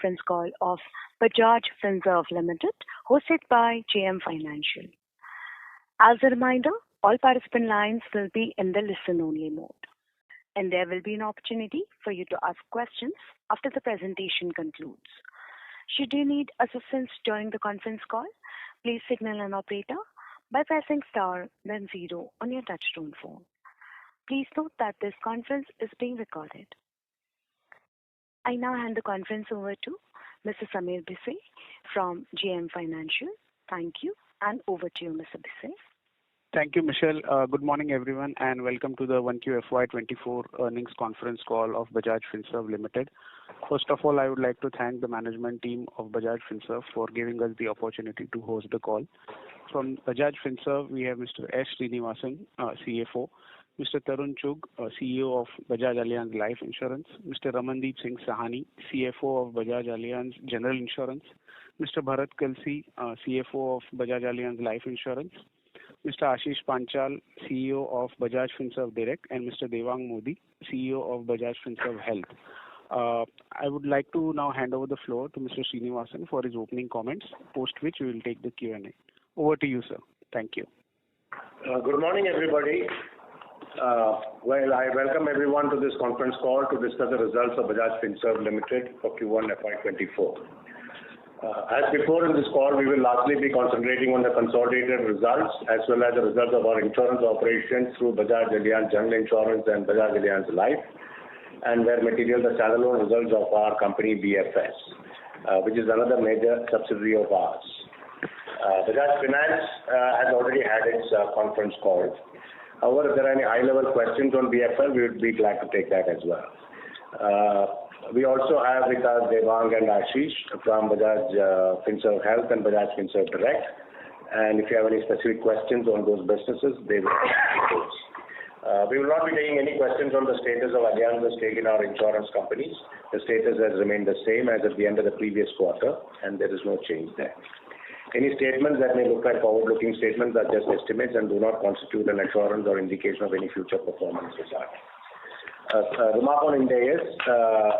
conference call of Bajaj FINSERV Limited, hosted by JM Financial. As a reminder, all participant lines will be in the listen-only mode, and there will be an opportunity for you to ask questions after the presentation concludes. Should you need assistance during the conference call, please signal an operator by pressing star then 0 on your touchtone phone. Please note that this conference is being recorded. I now hand the conference over to Mr. Sameer Bhise from JM Financial. Thank you, and over to you, Mr. Bhise. Thank you, Michelle. Good morning, everyone, and welcome to the 1Q FY24 earnings conference call of Bajaj FINSERV Limited. First of all, I would like to thank the management team of Bajaj FINSERV for giving us the opportunity to host the call. From Bajaj FINSERV, we have Mr. S. Srinivasan, CFO, Mr. Tarun Chugh, CEO of Bajaj Allianz Life Insurance, Mr. Ramandeep Singh Sahani, CFO of Bajaj Allianz General Insurance, Mr. Bharat Kalsi, CFO of Bajaj Allianz Life Insurance, Mr. Ashish Panchal, CEO of Bajaj FINSERV Direct, and Mr. Devang Modi, CEO of Bajaj FINSERV Health. I would like to now hand over the floor to Mr. Srinivasan for his opening comments, post which we will take the Q&A. Over to you, sir. Thank you. Good morning, everybody. I welcome everyone to this conference call to discuss the results of Bajaj FINSERV Limited for Q1 FY24. As before in this call, we will largely be concentrating on the consolidated results as well as the results of our insurance operations through Bajaj Allianz General Insurance and Bajaj Allianz Life, and where material the standalone results of our company BFS, which is another major subsidiary of ours. Bajaj Finance has already had its conference call. However, if there are any high-level questions on BFL, we would be glad to take that as well. We also have with us Devang and Ashish from Bajaj FINSERV Health and Bajaj FINSERV Direct. And if you have any specific questions on those businesses, they will answer those. We will not be taking any questions on the status of Allianz's stake in our insurance companies. The status has remained the same as at the end of the previous quarter, and there is no change there. Any statements that may look like forward-looking statements are just estimates and do not constitute an assurance or indication of any future performance result. Remark on Ind AS.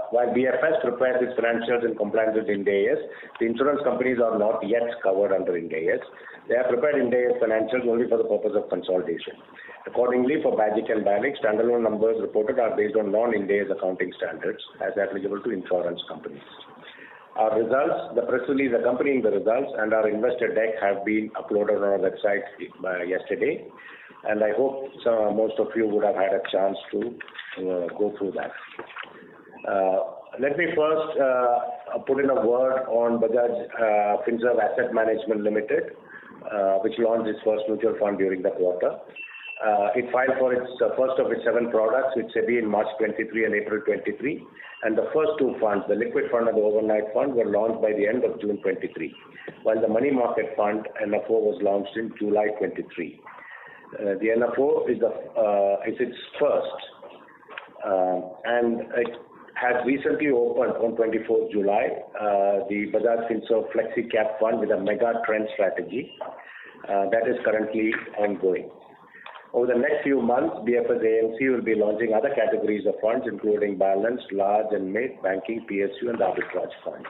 While BFS prepares its financials in compliance with Ind AS, the insurance companies are not yet covered under Ind AS. They have prepared Ind AS financials only for the purpose of consolidation. Accordingly, for Bajaj and BALIC, standalone numbers reported are based on non-Ind AS accounting standards as applicable to insurance companies. Our results, the press release accompanying the results, and our investor deck have been uploaded on our website yesterday, and I hope most of you would have had a chance to go through that. Let me first put in a word on Bajaj FINSERV Asset Management Limited, which launched its first mutual fund during the quarter. It filed for its first of its 7 products with SEBI in March 23 and April 23, and the first 2 funds, the liquid fund and the overnight fund, were launched by the end of June 23, while the money market fund, NFO, was launched in July 23. The NFO is its first, and it has recently opened on 24th July, the Bajaj FINSERV Flexi Cap Fund with a mega trend strategy that is currently ongoing. Over the next few months, BFS AMC will be launching other categories of funds, including balanced, large and mid, banking, PSU, and arbitrage funds.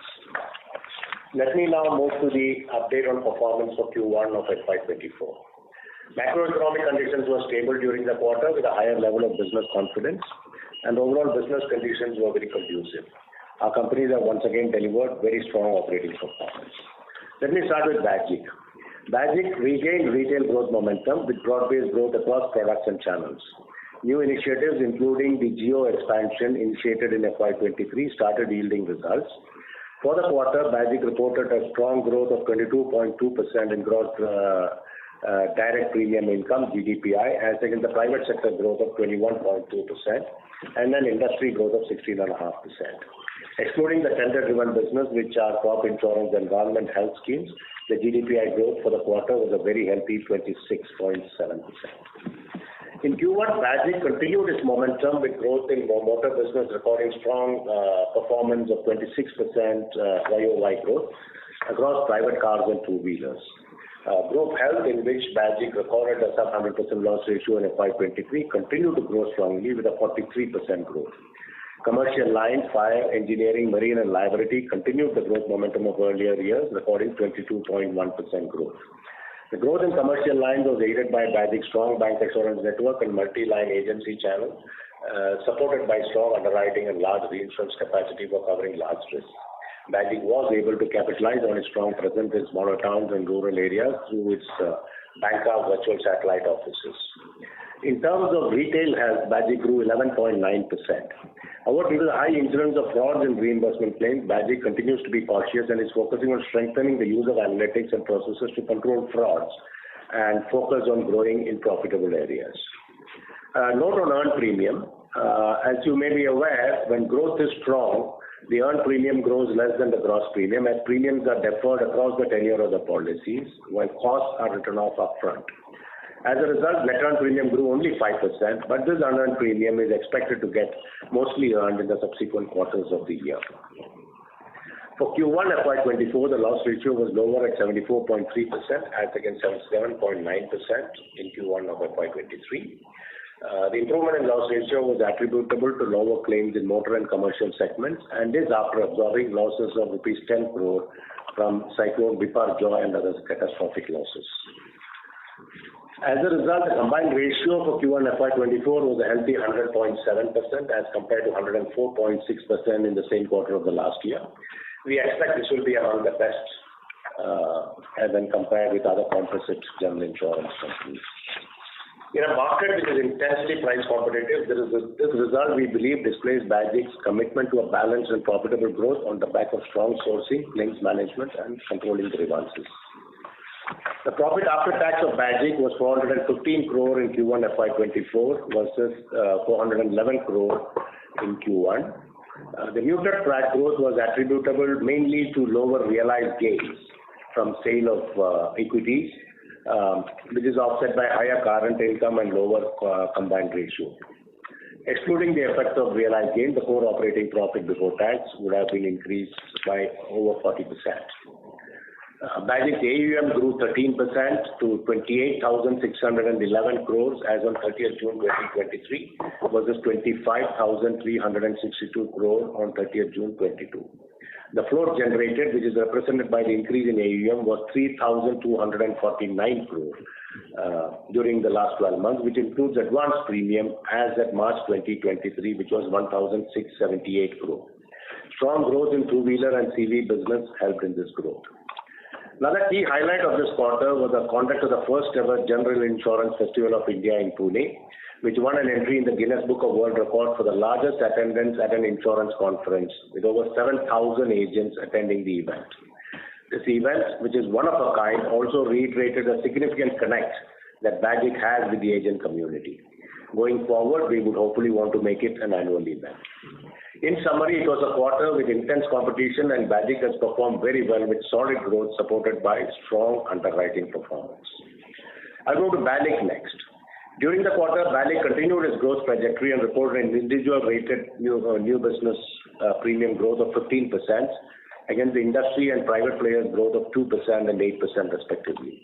Let me now move to the update on performance for Q1 of FY24. Macroeconomic conditions were stable during the quarter with a higher level of business confidence, and overall business conditions were very conducive. Our companies have once again delivered very strong operating performance. Let me start with Bajaj. Bajaj regained retail growth momentum with broad-based growth across products and channels. New initiatives, including the geo expansion initiated in FY23, started yielding results. For the quarter, Bajaj reported a strong growth of 22.2% in gross direct premium income, GDPI, as against the private sector growth of 21.2% and an industry growth of 16.5%. Excluding the tender-driven business, which are crop insurance and government health schemes, the GDPI growth for the quarter was a very healthy 26.7%. In Q1, Bajaj continued its momentum with growth in motor business recording strong performance of 26% YOY growth across private cars and two-wheelers. Group health, in which Bajaj recorded a sub 100% loss ratio in FY23, continued to grow strongly with a 43% growth. Commercial lines, fire, engineering, marine and liability continued the growth momentum of earlier years, recording 22.1% growth. The growth in commercial lines was aided by BAGIC's strong bank assurance network and multi-line agency channel, supported by strong underwriting and large reinsurance capacity for covering large risks. BAGIC was able to capitalize on its strong presence in smaller towns and rural areas through its banca virtual satellite offices. In terms of retail health, BAGIC grew 11.9%. However, due to the high incidence of frauds and reimbursement claims, BAGIC continues to be cautious and is focusing on strengthening the use of analytics and processes to control frauds and focus on growing in profitable areas. Note on earned premium. As you may be aware, when growth is strong, the earned premium grows less than the gross premium as premiums are deferred across the tenure of the policies while costs are written off upfront. As a result, net earned premium grew only 5%, but this unearned premium is expected to get mostly earned in the subsequent quarters of the year. For Q1 FY24, the loss ratio was lower at 74.3% as against 77.9% in Q1 of FY23. The improvement in loss ratio was attributable to lower claims in motor and commercial segments and is after absorbing losses of rupees 10 crore from Cyclone Biparjoy and other catastrophic losses. As a result, the combined ratio for Q1 FY24 was a healthy 100.7% as compared to 104.6% in the same quarter of the last year. We expect this will be among the best when compared with other composite general insurance companies. In a market which is intensely price competitive, this result, we believe, displays BAGIC's commitment to a balanced and profitable growth on the back of strong sourcing, claims management, and controlling grievances. The profit after tax of BAGIC was 415 crore in Q1 FY24 versus 411 crore in Q1. The muted PAT growth was attributable mainly to lower realized gains from sale of equities, which is offset by higher current income and lower combined ratio. Excluding the effect of realized gain, the core operating profit before tax would have been increased by over 40%. BAGIC AUM grew 13% to 28,611 crores as on 30th June 2023 versus 25,362 crore on 30th June 22. The float generated, which is represented by the increase in AUM, was 3,249 crore during the last 12 months, which includes advance premium as at March 2023, which was 1,678 crore. Strong growth in two-wheeler and CV business helped in this growth. Another key highlight of this quarter was the conduct of the first ever General Insurance Festival of India in Pune, which won an entry in the Guinness Book of World Records for the largest attendance at an insurance conference, with over 7,000 agents attending the event. This event, which is one of a kind, also reiterated a significant connect that BAGIC has with the agent community. Going forward, we would hopefully want to make it an annual event. In summary, it was a quarter with intense competition and BAGIC has performed very well with solid growth supported by strong underwriting performance. I'll go to BALIC next. During the quarter, BALIC continued its growth trajectory and reported an individual rated new business premium growth of 15% against the industry and private players growth of 2% and 8% respectively.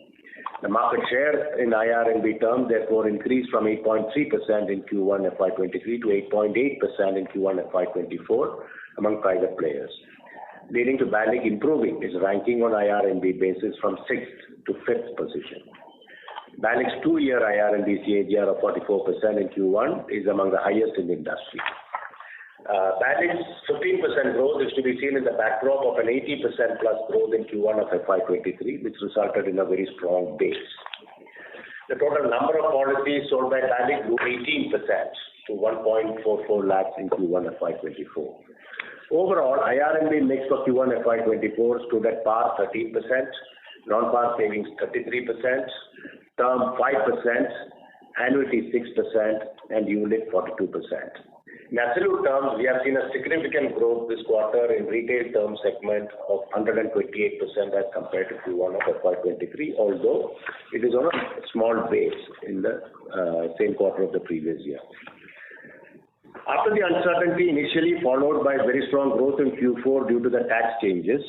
The market share in IRNB terms therefore increased from 8.3% in Q1 FY23 to 8.8% in Q1 FY24 among private players, leading to BALIC improving its ranking on IRNB basis from 6th to 5th position. BALIC's 2-year IRNB CAGR of 44% in Q1 is among the highest in the industry. BALIC's 15% growth is to be seen in the backdrop of an 80% plus growth in Q1 of FY23, which resulted in a very strong base. The total number of policies sold by BALIC grew 18% to 1.44 lakhs in Q1 FY24. Overall, IRNB mix for Q1 FY24 stood at par 13%, non-par savings 33%, term 5%, annuity 6%, and ULIP 42%. In absolute terms, we have seen a significant growth this quarter in retail term segment of 128% as compared to Q1 of FY23, although it is on a small base in the same quarter of the previous year. After the uncertainty initially followed by very strong growth in Q4 due to the tax changes,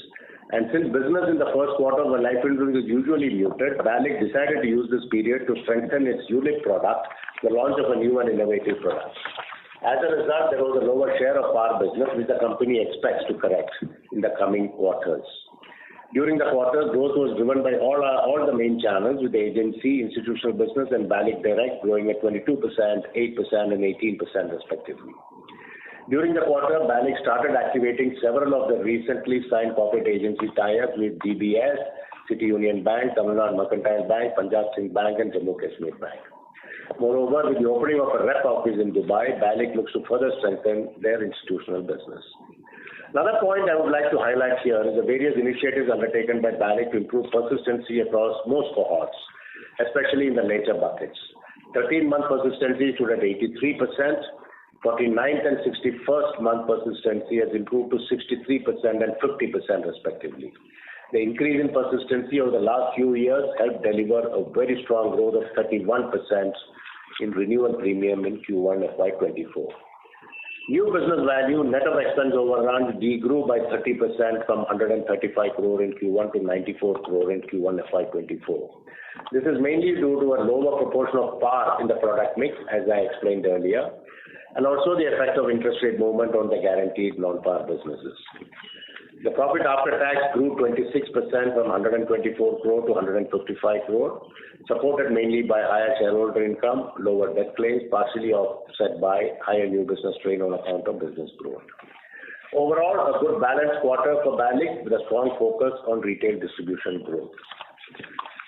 and since business in the first quarter of life insurance is usually muted, BALIC decided to use this period to strengthen its ULIP product, the launch of a new and innovative product. As a result, there was a lower share of par business, which the company expects to correct in the coming quarters. During the quarter, growth was driven by all the main channels, with the agency, institutional business, and BALIC Direct growing at 22%, 8%, and 18% respectively. During the quarter, BALIC started activating several of the recently signed corporate agency tie-ups with DBS, City Union Bank, Tamil Nadu Mercantile Bank, Punjab Singh Bank, and Jammu Kashmir Bank. Moreover, with the opening of a rep office in Dubai, BALIC looks to further strengthen their institutional business. Another point I would like to highlight here is the various initiatives undertaken by BALIC to improve persistency across most cohorts, especially in the later buckets. 13-month persistency stood at 83%. 49th and 61st month persistency has improved to 63% and 50% respectively. The increase in persistency over the last few years helped deliver a very strong growth of 31% in renewal premium in Q1 FY24. New business value net of expense overruns degrew by 30% from 135 crore in Q1 to 94 crore in Q1 FY24. This is mainly due to a lower proportion of par in the product mix, as I explained earlier, and also the effect of interest rate movement on the guaranteed non-par businesses. The profit after tax grew 26% from 124 crore to 155 crore, supported mainly by higher shareholder income, lower death claims, partially offset by higher new business strain on account of business growth. Overall, a good balanced quarter for BALIC with a strong focus on retail distribution growth.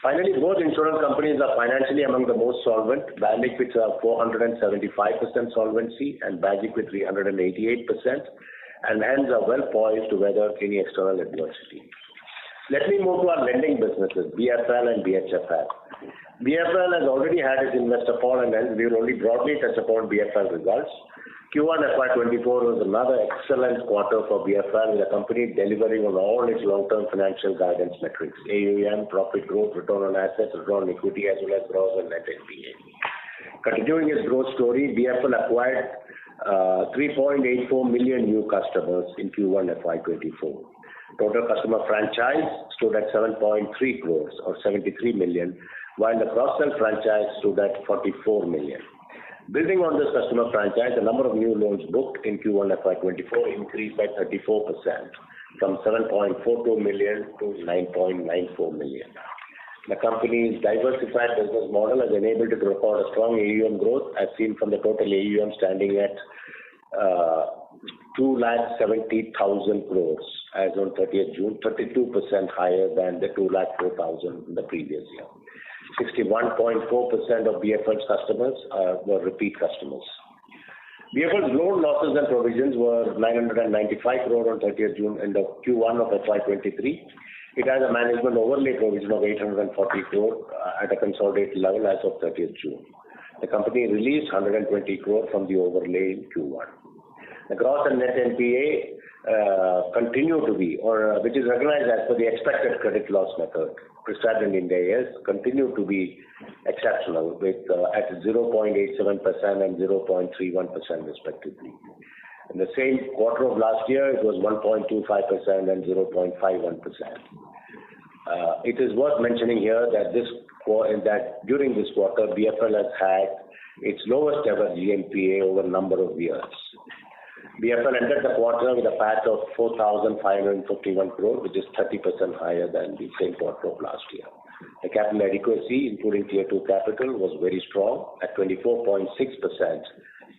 Finally, both insurance companies are financially among the most solvent, BALIC with 475% solvency and BAGIC with 388%, and hence are well poised to weather any external adversity. Let me move to our lending businesses, BFL and BHFL. BFL has already had its investor call, and hence we will only broadly touch upon BFL results. Q1 FY24 was another excellent quarter for BFL, with the company delivering on all its long-term financial guidance metrics: AUM, profit growth, return on assets, return on equity, as well as gross and net NPA. Continuing its growth story, BFL acquired 3.84 million new customers in Q1 FY24. Total customer franchise stood at 7.3 crores or 73 million, while the cross-sell franchise stood at 44 million. Building on this customer franchise, the number of new loans booked in Q1 FY24 increased by 34% from 7.42 million to 9.94 million. The company's diversified business model has enabled it to record a strong AUM growth, as seen from the total AUM standing at 2,70,000 crores as on 30th June, 32% higher than the 2,04,000 in the previous year. 61.4% of BFL's customers were repeat customers. BFL's loan losses and provisions were 995 crore on 30th June in the Q1 of FY23. It has a management overlay provision of 840 crore at a consolidated level as of 30th June. The company released 120 crore from the overlay in Q1. The gross and net NPA continue to be, which is recognized as per the expected credit loss method prescribed in India AS, continue to be exceptional with at 0.87% and 0.31% respectively. In the same quarter of last year, it was 1.25% and 0.51%. It is worth mentioning here that during this quarter, BFL has had its lowest ever GNPA over a number of years. BFL ended the quarter with a PAT of 4,551 crore, which is 30% higher than the same quarter of last year. The capital adequacy, including Tier 2 capital, was very strong at 24.6%,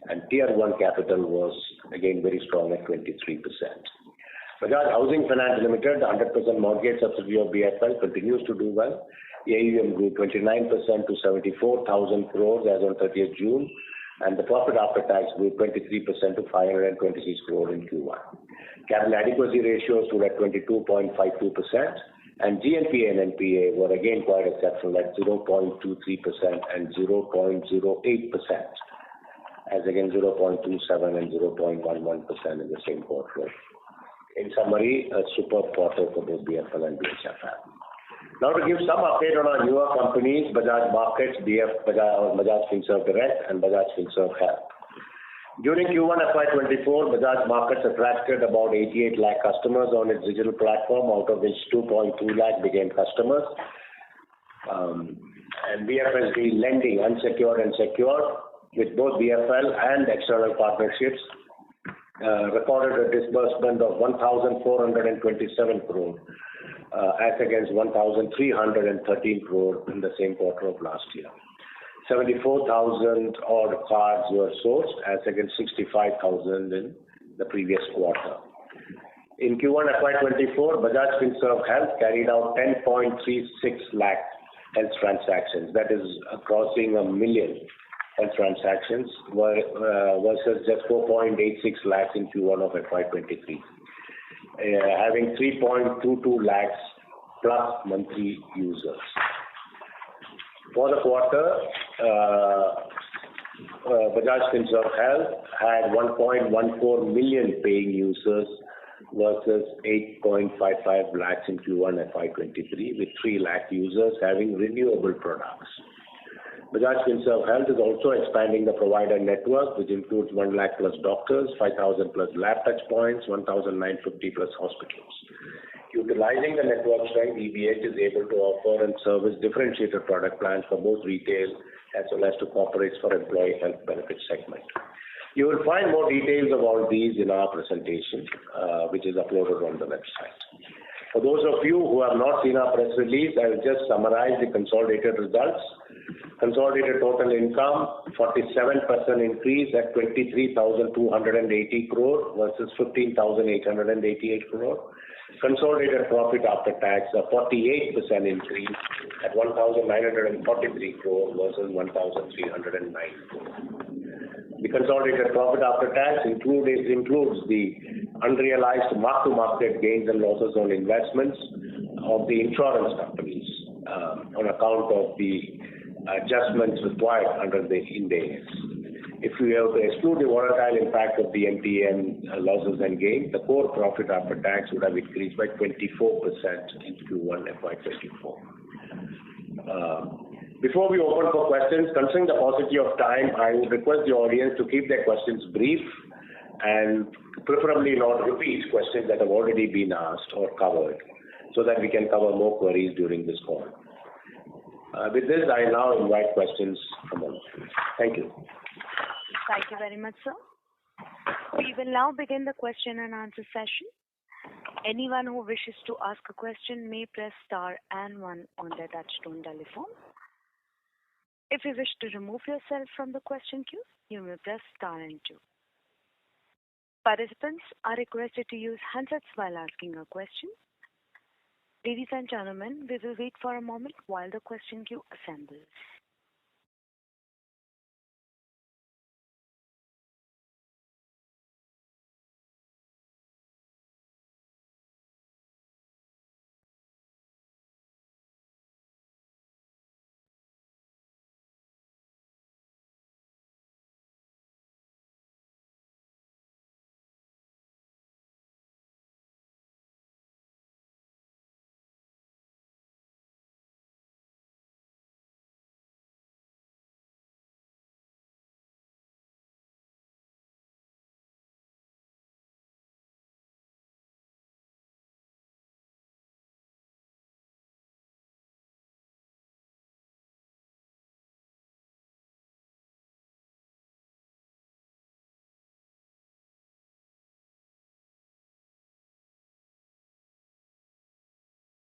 and Tier 1 capital was again very strong at 23%. Bajaj Housing Finance Limited, the 100% mortgage subsidiary of BFL, continues to do well. The AUM grew 29% to 74,000 crores as on 30th June, and the profit after tax grew 23% to 526 crore in Q1. Capital adequacy ratios stood at 22.52%, and GNPA and NPA were again quite exceptional at 0.23% and 0.08%, as again 0.27 and 0.11% in the same quarter. In summary, a superb quarter for both BFL and BHFL. Now to give some update on our newer companies, Bajaj Markets, Bajaj FINSERV Direct, and Bajaj FINSERV Health. During Q1 FY24, Bajaj Markets attracted about 88 lakh customers on its digital platform, out of which 2.2 lakh became customers. And BFSD lending, unsecured and secured, with both BFL and external partnerships, recorded a disbursement of 1,427 crore as against 1,313 crore in the same quarter of last year. 74,000 odd cards were sourced as against 65,000 in the previous quarter. In Q1 FY24, Bajaj FINSERV Health carried out 10.36 lakh health transactions, that is crossing a million health transactions versus just 4.86 lakhs in Q1 of FY23, having 3.22 lakhs plus monthly users. For the quarter, Bajaj FINSERV Health had 1.14 million paying users versus 8.55 lakhs in Q1 FY23, with 3 lakh users having renewable products. Bajaj FINSERV Health is also expanding the provider network, which includes 1 lakh plus doctors, 5,000 plus lab touch points, 1,950 plus hospitals. Utilizing the network strength, EBH is able to offer and service differentiated product plans for both retail as well as to corporates for employee health benefit segment. You will find more details of all these in our presentation, which is uploaded on the website. For those of you who have not seen our press release, I will just summarize the consolidated results. Consolidated total income, 47% increase at 23,280 crore versus 15,888 crore. Consolidated profit after tax, a 48% increase at 1,943 crore versus 1,309 crore. The consolidated profit after tax includes the unrealized mark-to-market gains and losses on investments of the insurance companies on account of the adjustments required under the Ind AS. If we have to exclude the volatile impact of the MTM losses and gains, the core profit after tax would have increased by 24% in Q1 FY24. Before we open for questions, considering the paucity of time, I would request the audience to keep their questions brief and preferably not repeat questions that have already been asked or covered, so that we can cover more queries during this call. With this, I now invite questions from all of you. Thank you. Thank you very much, sir. We will now begin the question and answer session. Anyone who wishes to ask a question may press star and one on their touchtone telephone. If you wish to remove yourself from the question queue, you may press star and two. Participants are requested to use handsets while asking a question. Ladies and gentlemen, we will wait for a moment while the question queue assembles.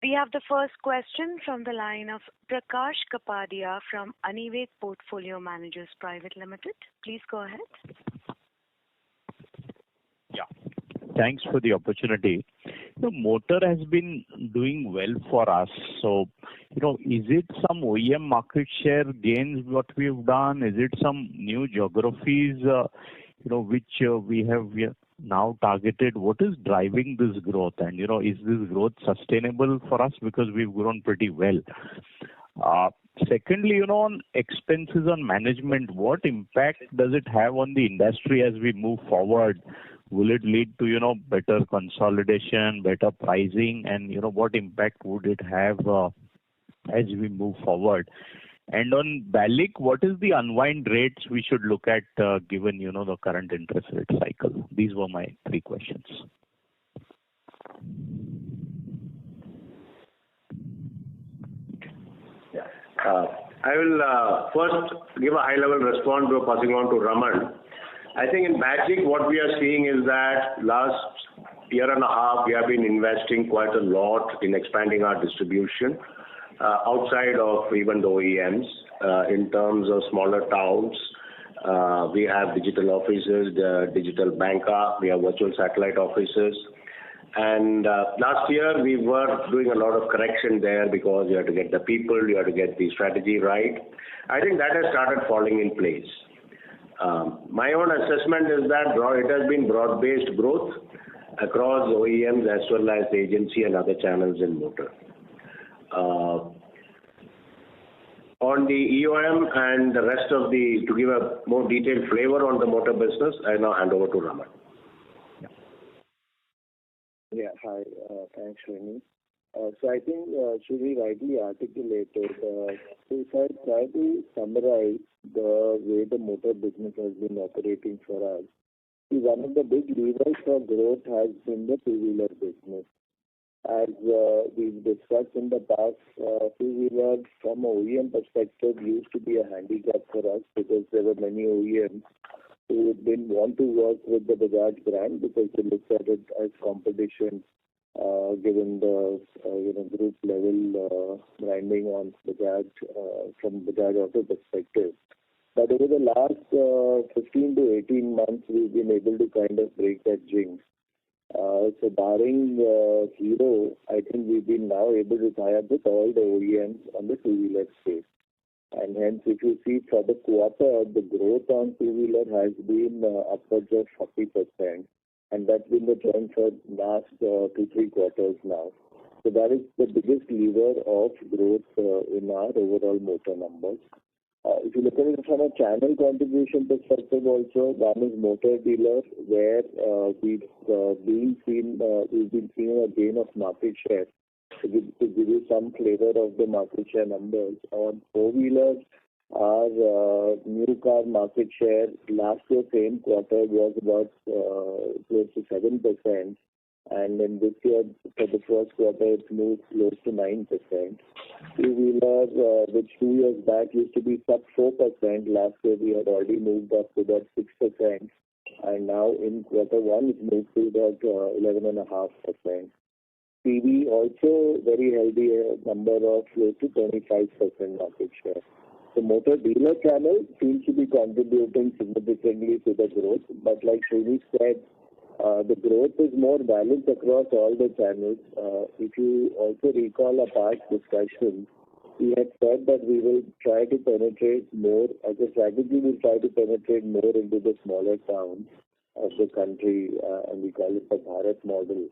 We have the first question from the line of Prakash Kapadia from Anivet Portfolio Managers Private Limited. Please go ahead. Yeah, thanks for the opportunity. The motor has been doing well for us. So, is it some OEM market share gains what we've done? Is it some new geographies, which we have now targeted? What is driving this growth? And, is this growth sustainable for us? Because we've grown pretty well. Secondly, on expenses on management, what impact does it have on the industry as we move forward? Will it lead to, better consolidation, better pricing? And, what impact would it have as we move forward? And on BALIC, what is the unwind rates we should look at given, the current interest rate cycle? These were my three questions. I will first give a high-level response before passing on to Raman. I think in Bajaj, what we are seeing is that last year and a half, we have been investing quite a lot in expanding our distribution outside of even the OEMs in terms of smaller towns. We have digital offices, the digital banker, we have virtual satellite offices. And last year, we were doing a lot of correction there because you had to get the people, you had to get the strategy right. I think that has started falling in place. My own assessment is that it has been broad-based growth across OEMs as well as agency and other channels in motor. On the EOM and the rest of to give a more detailed flavor on the motor business, I now hand over to Raman. Yeah, hi. Thanks, Srini. So I think Shri rightly articulated. So if I try to summarize the way the motor business has been operating for us, one of the big levers for growth has been the two-wheeler business. As we've discussed in the past, two-wheelers from an OEM perspective used to be a handicap for us because there were many OEMs who didn't want to work with the Bajaj brand because they looked at it as competition, given the group level branding on Bajaj from Bajaj Auto perspective. But over the last 15 to 18 months, we've been able to kind of break that jinx. So barring Hero, I think we've been now able to tie up with all the OEMs on the two-wheeler space. And hence, if you see for the quarter, the growth on two-wheeler has been upwards of 40%. And that's been the trend for last 2-3 quarters now. So that is the biggest lever of growth in our overall motor numbers. If you look at it from a channel contribution perspective also, one is motor dealer, where we've been seeing a gain of market share. To give you some flavor of the market share numbers, on four-wheelers, our new car market share last year same quarter was about close to 7%, and in this year for the first quarter it's moved close to 9%. Two-wheeler, which 2 years back used to be sub 4%, last year we had already moved up to about 6%, and now in quarter one it's moved to about 11.5%. PV also very healthy number of close to 25% market share. The motor dealer channel seems to be contributing significantly to the growth, but like Srini said, the growth is more balanced across all the channels. If you also recall our past discussions, we had said that we will try to penetrate more, as a strategy we'll try to penetrate more into the smaller towns of the country, and we call it the Bharat model.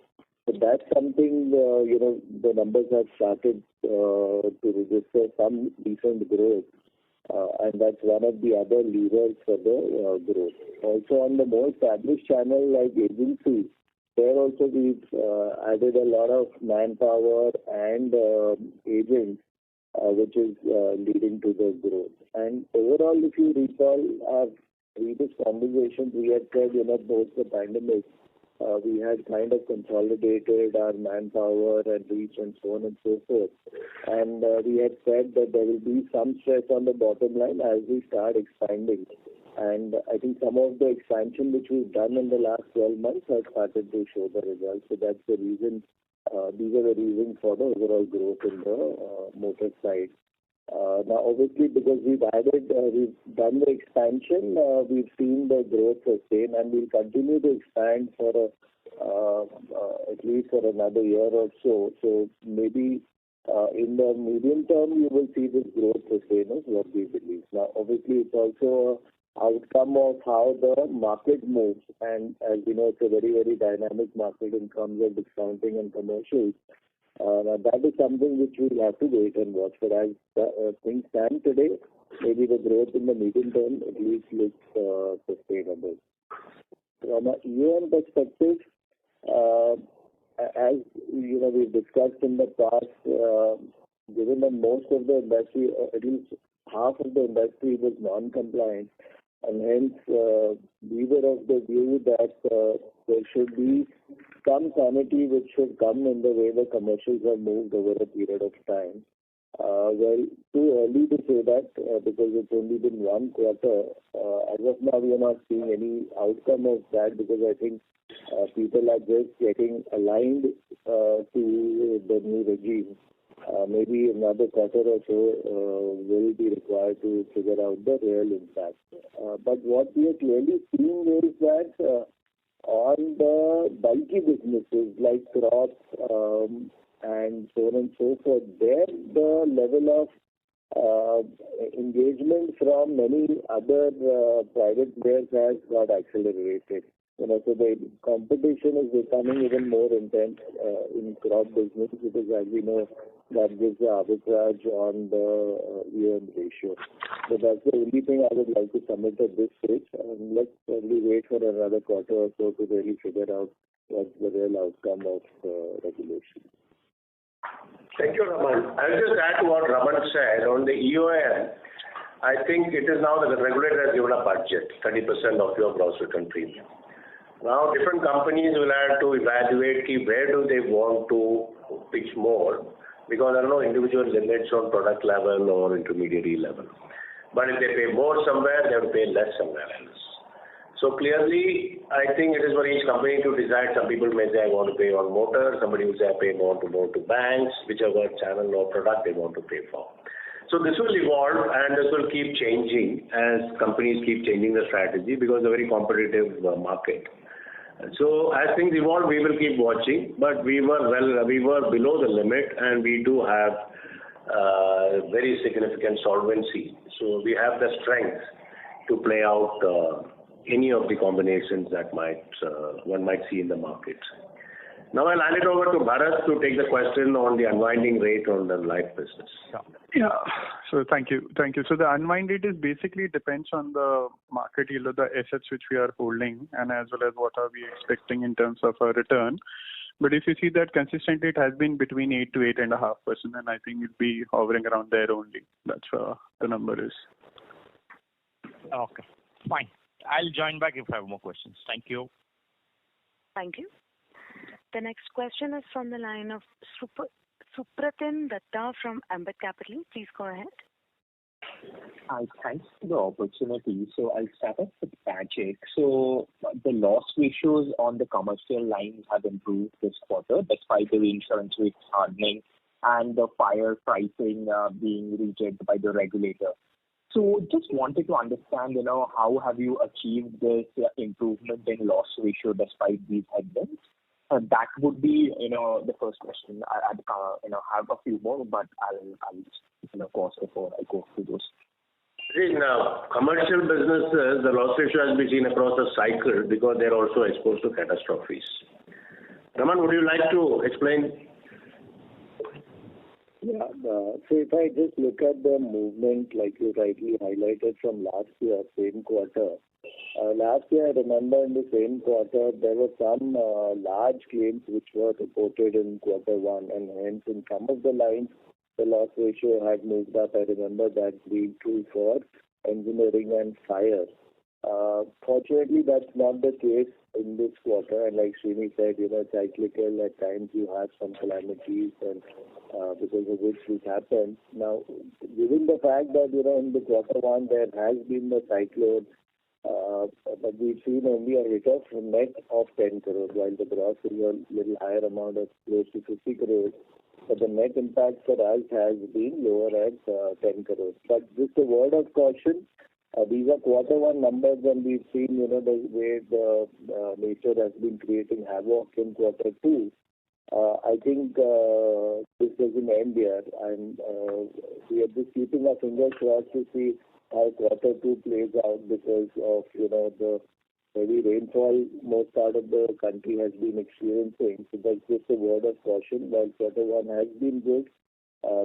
So that's something, the numbers have started to register some decent growth, and that's one of the other levers for the growth. Also on the more established channel like agency, there also we've added a lot of manpower and agents, which is leading to the growth. And overall, if you recall our previous conversations, we had said, post the pandemic, we had kind of consolidated our manpower and reach and so on and so forth. And we had said that there will be some stress on the bottom line as we start expanding. And I think some of the expansion which we've done in the last 12 months has started to show the results. So that's the reason, these are the reasons for the overall growth in the motor side. Now, obviously, because we've done the expansion, we've seen the growth sustain, and we'll continue to expand for at least for another year or so. So maybe in the medium term, you will see this growth sustain is what we believe. Now, obviously, it's also an outcome of how the market moves, and as you know, it's a very, very dynamic market in terms of discounting and commercials. That is something which we'll have to wait and watch. But as things stand today, maybe the growth in the medium term at least looks sustainable. From an EOM perspective, as we've discussed in the past, given that most of the industry, at least half of the industry was non-compliant, and hence we were of the view that there should be some sanity which should come in the way the commercials have moved over a period of time. Well, too early to say that because it's only been one quarter. As of now, we are not seeing any outcome of that because I think people are just getting aligned to the new regime. Maybe another quarter or so will be required to figure out the real impact. But what we are clearly seeing is that on the bulky businesses like crops and so on and so forth, there the level of engagement from many other private players has got accelerated. So the competition is becoming even more intense in crop business because, as we know, that gives the arbitrage on the EM ratio. So that's the only thing I would like to submit at this stage. Let's probably wait for another quarter or so to really figure out what's the real outcome of regulation. Thank you, Raman. I'll just add to what Raman said. On the EOM, I think it is now that the regulator has given a budget, 30% of your gross written premium. Now, different companies will have to evaluate where do they want to pitch more, because there are no individual limits on product level or intermediary level. But if they pay more somewhere, they will pay less somewhere else. So clearly, I think it is for each company to decide. Some people may say, I want to pay on motor. Somebody will say, I pay more to banks, whichever channel or product they want to pay for. So this will evolve and this will keep changing as companies keep changing the strategy because it's a very competitive market. So as things evolve, we will keep watching. But we were below the limit, and we do have very significant solvency. So we have the strength to play out any of the combinations that one might see in the market. Now I'll hand it over to Bharat to take the question on the unwinding rate on the life business. Yeah. So thank you. So the unwind rate is basically depends on the market yield of the assets which we are holding, and as well as what are we expecting in terms of a return. But if you see that consistently, it has been between 8 to 8.5%, and I think it'll be hovering around there only. That's the number is. Okay, fine. I'll join back if I have more questions. Thank you. Thank you. The next question is from the line of Supratim Datta from Ambit Capital. Please go ahead. Hi, thanks for the opportunity. So I'll start off with Bajaj. So the loss ratios on the commercial lines have improved this quarter despite the reinsurance rates hardening and the fire pricing being rejected by the regulator. So just wanted to understand, how have you achieved this improvement in loss ratio despite these headwinds? That would be, the first question. I'd have a few more, but I'll just, pause before I go through those. In commercial businesses, the loss ratio has been seen across the cycle because they're also exposed to catastrophes. Raman, would you like to explain? Yeah, so if I just look at the movement, like you rightly highlighted from last year, same quarter. Last year, I remember in the same quarter, there were some large claims which were reported in quarter one, and hence in some of the lines, the loss ratio had moved up. I remember that being true for engineering and fire. Fortunately, that's not the case in this quarter, and like Srini said, cyclical, at times you have some calamities and because of which this happens. Now, given the fact that, in the quarter one, there has been the cyclone, but we've seen only a hit of net of 10 crores, while the gross is a little higher amount of close to 50 crores. But the net impact for us has been lower at 10 crores. But just a word of caution, these are quarter one numbers, and we've seen, the way the nature has been creating havoc in quarter two. I think this doesn't end here, and we are just keeping our fingers crossed to see how quarter two plays out because of, the heavy rainfall most part of the country has been experiencing. So that's just a word of caution. While quarter one has been good,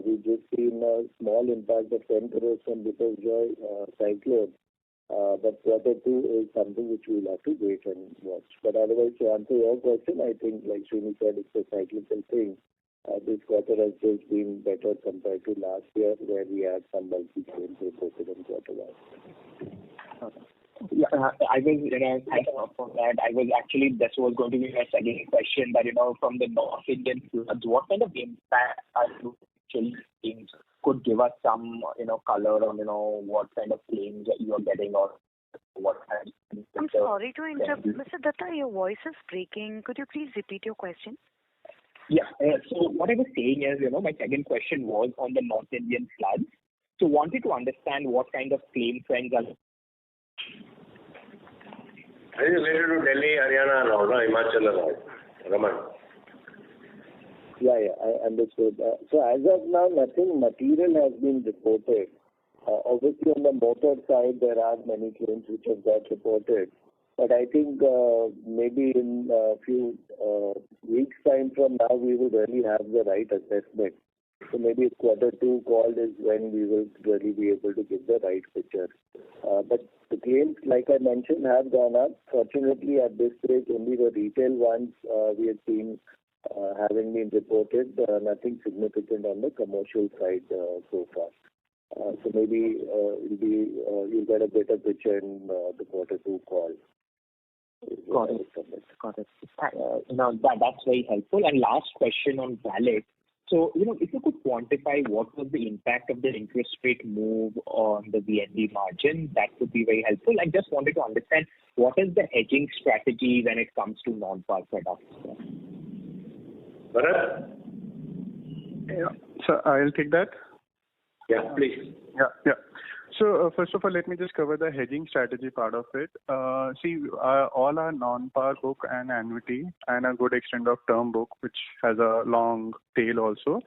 we've just seen a small impact of 10 crores from Biparjoy cyclone. But quarter two is something which we'll have to wait and watch. But otherwise, to answer your question, I think, like Srini said, it's a cyclical thing. This quarter has just been better compared to last year, where we had some bulky claims reported in quarter one. Yeah, I was, thanks for that. This was going to be my second question, that, from the North Indian floods, what kind of impact are you actually seeing could give us some, color on, what kind of claims that you are getting or what kind of... I'm sorry to interrupt. Mr. Datta, your voice is breaking. Could you please repeat your question? Yeah. So what I was saying is, my second question was on the North Indian floods. So wanted to understand what kind of claim trends are... Are you related to Delhi, Haryana and all, no? Himachal and all? Raman. Yeah, I understood. So as of now, nothing material has been reported. Obviously, on the motor side, there are many claims which have got reported. But I think maybe in a few weeks' time from now, we will really have the right assessment. So maybe Q2 call is when we will really be able to give the right picture. But the claims, like I mentioned, have gone up. Fortunately, at this stage, only the retail ones we have seen having been reported. Nothing significant on the commercial side so far. So maybe you'll get a better picture in the Q2 call. Got it. That's very helpful. And last question on Valet. So, if you could quantify what was the impact of the interest rate move on the VNB margin, that would be very helpful. I just wanted to understand what is the hedging strategy when it comes to non-par products. Bharat? Yeah. So I'll take that. Yeah, please. Yeah. So first of all, let me just cover the hedging strategy part of it. All our non-par book and annuity and a good extent of term book, which has a long tail also,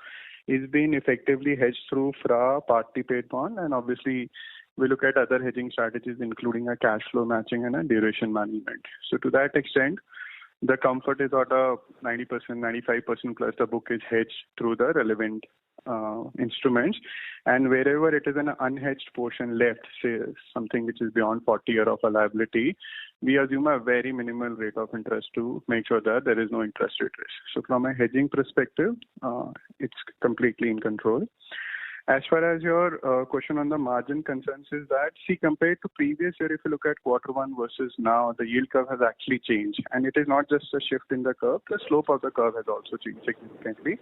is being effectively hedged through FRA, party paid bond, and obviously we look at other hedging strategies, including a cash flow matching and a duration management. So to that extent, the comfort is at a 90%, 95% plus the book is hedged through the relevant instruments, and wherever it is an unhedged portion left, say something which is beyond 40 years of a liability, we assume a very minimal rate of interest to make sure that there is no interest rate risk. So from a hedging perspective, it's completely in control. As far as your question on the margin concerns is that, compared to previous year, if you look at Q1 versus now, the yield curve has actually changed. And it is not just a shift in the curve, the slope of the curve has also changed significantly.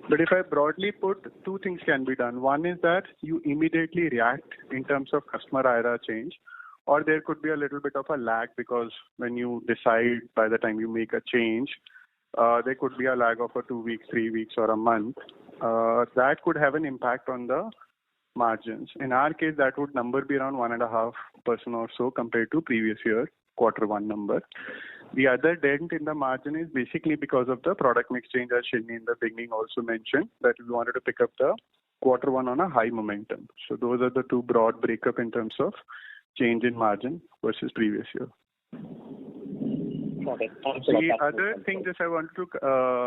But if I broadly put, two things can be done. One is that you immediately react in terms of customer IRR change, or there could be a little bit of a lag because when you decide by the time you make a change, there could be a lag of 2 weeks, 3 weeks or a month. That could have an impact on the margins. In our case, that would number be around 1.5% or so compared to previous year Q1 number. The other dent in the margin is basically because of the product mix change, as Shalini in the beginning also mentioned, that we wanted to pick up the Q1 on a high momentum. So those are the two broad breakup in terms of change in margin versus previous year. Okay. The other thing that I want to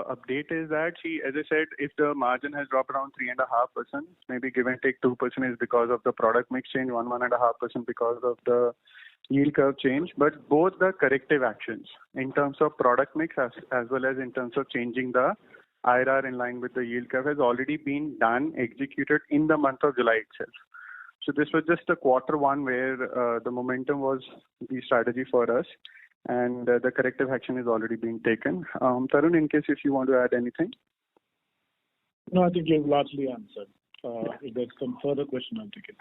update is that, as I said, if the margin has dropped around 3.5%, maybe give and take 2% is because of the product mix change, 1.5% because of the yield curve change, but both the corrective actions in terms of product mix as well as in terms of changing the IRR in line with the yield curve has already been done, executed in the month of July itself. So this was just a Q1 where the momentum was the strategy for us, and the corrective action is already being taken. Tarun, in case if you want to add anything. No, I think you've largely answered. If there's some further question, I'll take it.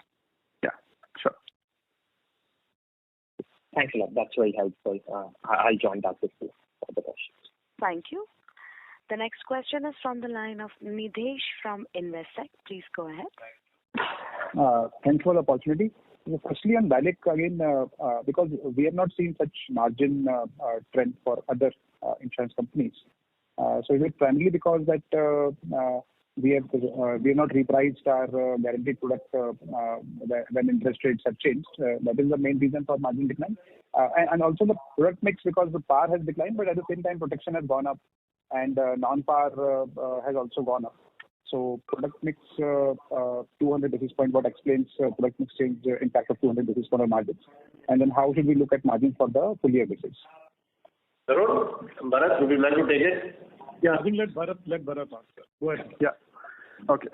Yeah, sure. Thanks a lot. That's very helpful. I'll join that with you for the questions. Thank you. The next question is from the line of Nidhesh from Investec. Please go ahead. Thanks for the opportunity. Firstly, on BALIC again, because we have not seen such margin trend for other insurance companies. So is it primarily because that we have not repriced our guaranteed product when interest rates have changed? That is the main reason for margin decline. And also the product mix, because the par has declined, but at the same time protection has gone up and non-par has also gone up. So product mix 200 basis point, what explains product mix change impact of 200 basis point on margins? And then how should we look at margin for the full year basis? Tarun, Bharat, would you like to take it? Yeah, I think let Bharat answer. Go ahead. Yeah. Okay.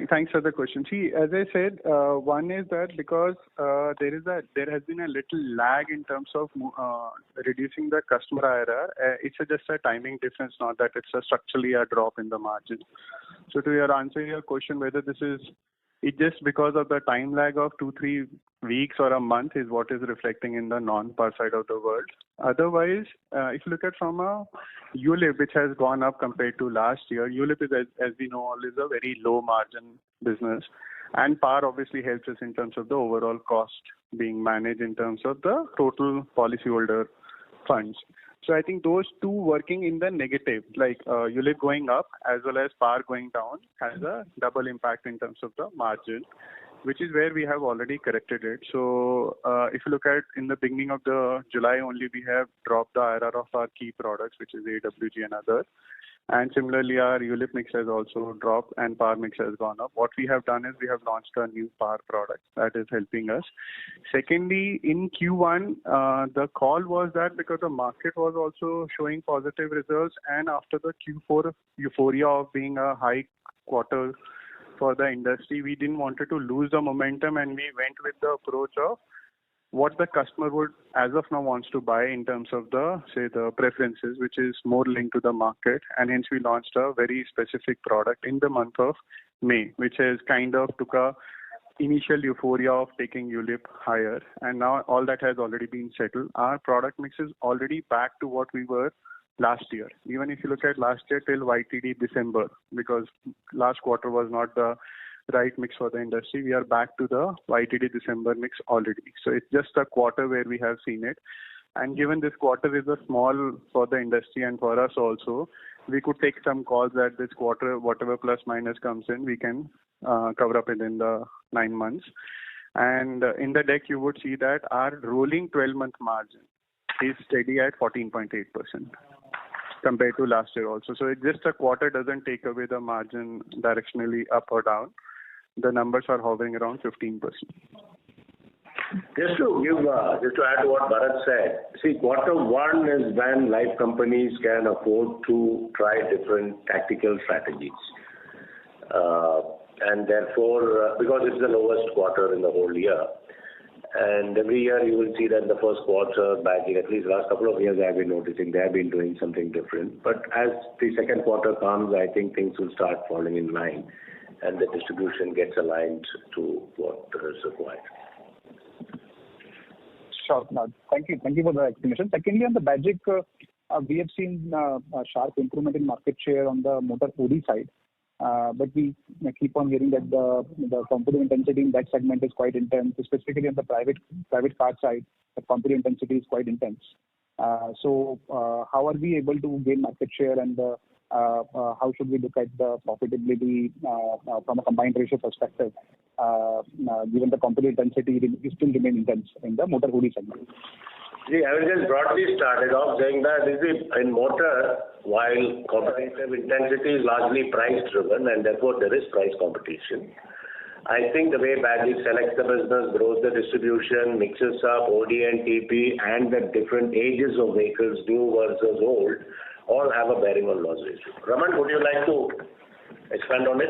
Thanks for the question. See, as I said, one is that because there has been a little lag in terms of reducing the customer IRR. It's just a timing difference, not that it's structurally a drop in the margin. So to answer your question, whether this is it just because of the time lag of 2-3 weeks or a month is what is reflecting in the non-par side of the world. Otherwise, if you look at from a ULIP, which has gone up compared to last year, ULIP is, as we know, always a very low margin business. And par obviously helps us in terms of the overall cost being managed in terms of the total policyholder funds. So I think those two working in the negative, like ULIP going up as well as par going down, has a double impact in terms of the margin, which is where we have already corrected it. So if you look at in the beginning of the July only, we have dropped the IRR of our key products, which is AWG and other. And similarly, our ULIP mix has also dropped and par mix has gone up. What we have done is we have launched a new par product that is helping us. Secondly, in Q1, the call was that because the market was also showing positive results and after the Q4 euphoria of being a high quarter for the industry, we didn't want to lose the momentum and we went with the approach of what the customer would as of now wants to buy in terms of the preferences, which is more linked to the market. And hence we launched a very specific product in the month of May, which has kind of took a initial euphoria of taking ULIP higher. And now all that has already been settled. Our product mix is already back to what we were last year. Even if you look at last year till YTD December, because last quarter was not the right mix for the industry, we are back to the YTD December mix already. So it's just a quarter where we have seen it. And given this quarter is a small for the industry and for us also, we could take some calls that this quarter, whatever plus minus comes in, we can cover up within the 9 months. And in the deck, you would see that our rolling 12-month margin is steady at 14.8% compared to last year also. So it just a quarter doesn't take away the margin directionally up or down. The numbers are hovering around 15%. Just to add to what Bharat said, see, quarter one is when life companies can afford to try different tactical strategies. And therefore, because it's the lowest quarter in the whole year, and every year you will see that in the first quarter, back in at least last couple of years, I have been noticing they have been doing something different. But as the second quarter comes, I think things will start falling in line and the distribution gets aligned to what is required. Sure. No, thank you. Thank you for the explanation. Secondly, on the Bajaj, we have seen a sharp improvement in market share on the motor OD side. But we keep on hearing that the competitive intensity in that segment is quite intense, specifically on the private car side. The competitive intensity is quite intense. So how are we able to gain market share, and how should we look at the profitability from a combined ratio perspective, given the competitive intensity still remain intense in the motor OD segment? See, I will just broadly started off saying that in motor, while competitive intensity is largely price driven and therefore there is price competition, I think the way Bajaj selects the business, grows the distribution, mixes up OD and TP, and the different ages of vehicles, new versus old, all have a bearing on loss ratio. Raman, would you like to expand on it?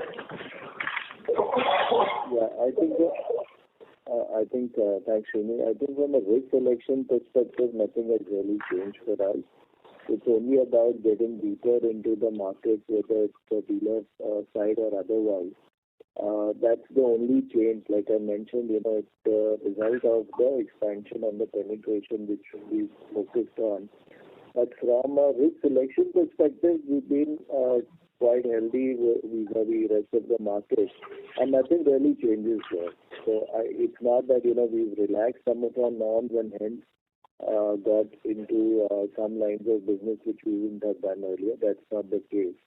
Yeah, I think thanks, Srini. I think from a risk selection perspective, nothing has really changed for us. It's only about getting deeper into the market, whether it's the dealer side or otherwise. That's the only change. Like I mentioned, it's the result of the expansion and the penetration which we focused on. But from a risk selection perspective, we've been quite healthy vis-a-vis rest of the market, and nothing really changes there. So it's not that we've relaxed some of our norms and hence got into some lines of business which we wouldn't have done earlier. That's not the case.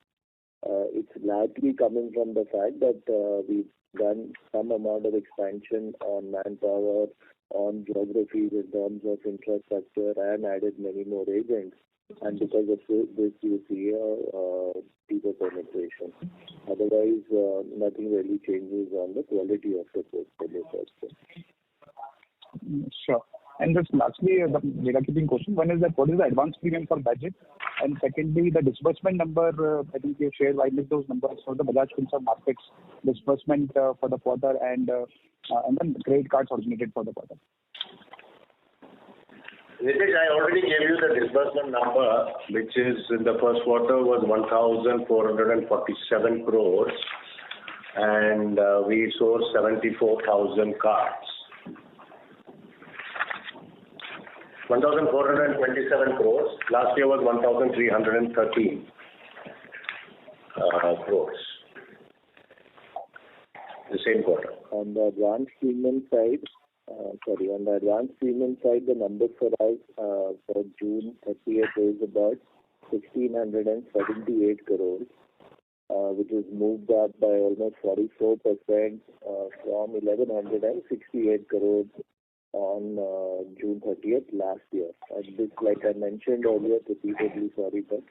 It's largely coming from the fact that we've done some amount of expansion on manpower, on geographies in terms of infrastructure, and added many more agents. And because of this, you see a deeper penetration. Otherwise, nothing really changes on the quality of the portfolio. Sure. And just lastly, the data keeping question. One is that what is the advance premium for Bajaj? And secondly, the disbursement number, I think you shared widely those numbers for the Bajaj FinServ markets, disbursement for the quarter and then credit cards originated for the quarter. Nitish, I already gave you the disbursement number, which is in the first quarter was 1,447 crores, and we sourced 74,000 cards. 1,427 crores. Last year was 1,313 crores. The same quarter. On the advance premium side, the number for us for June 30th is about 1,678 crores, which is moved up by almost 44% from 1,168 crores on June 30th last year. And this, like I mentioned earlier, repeatedly, sorry, but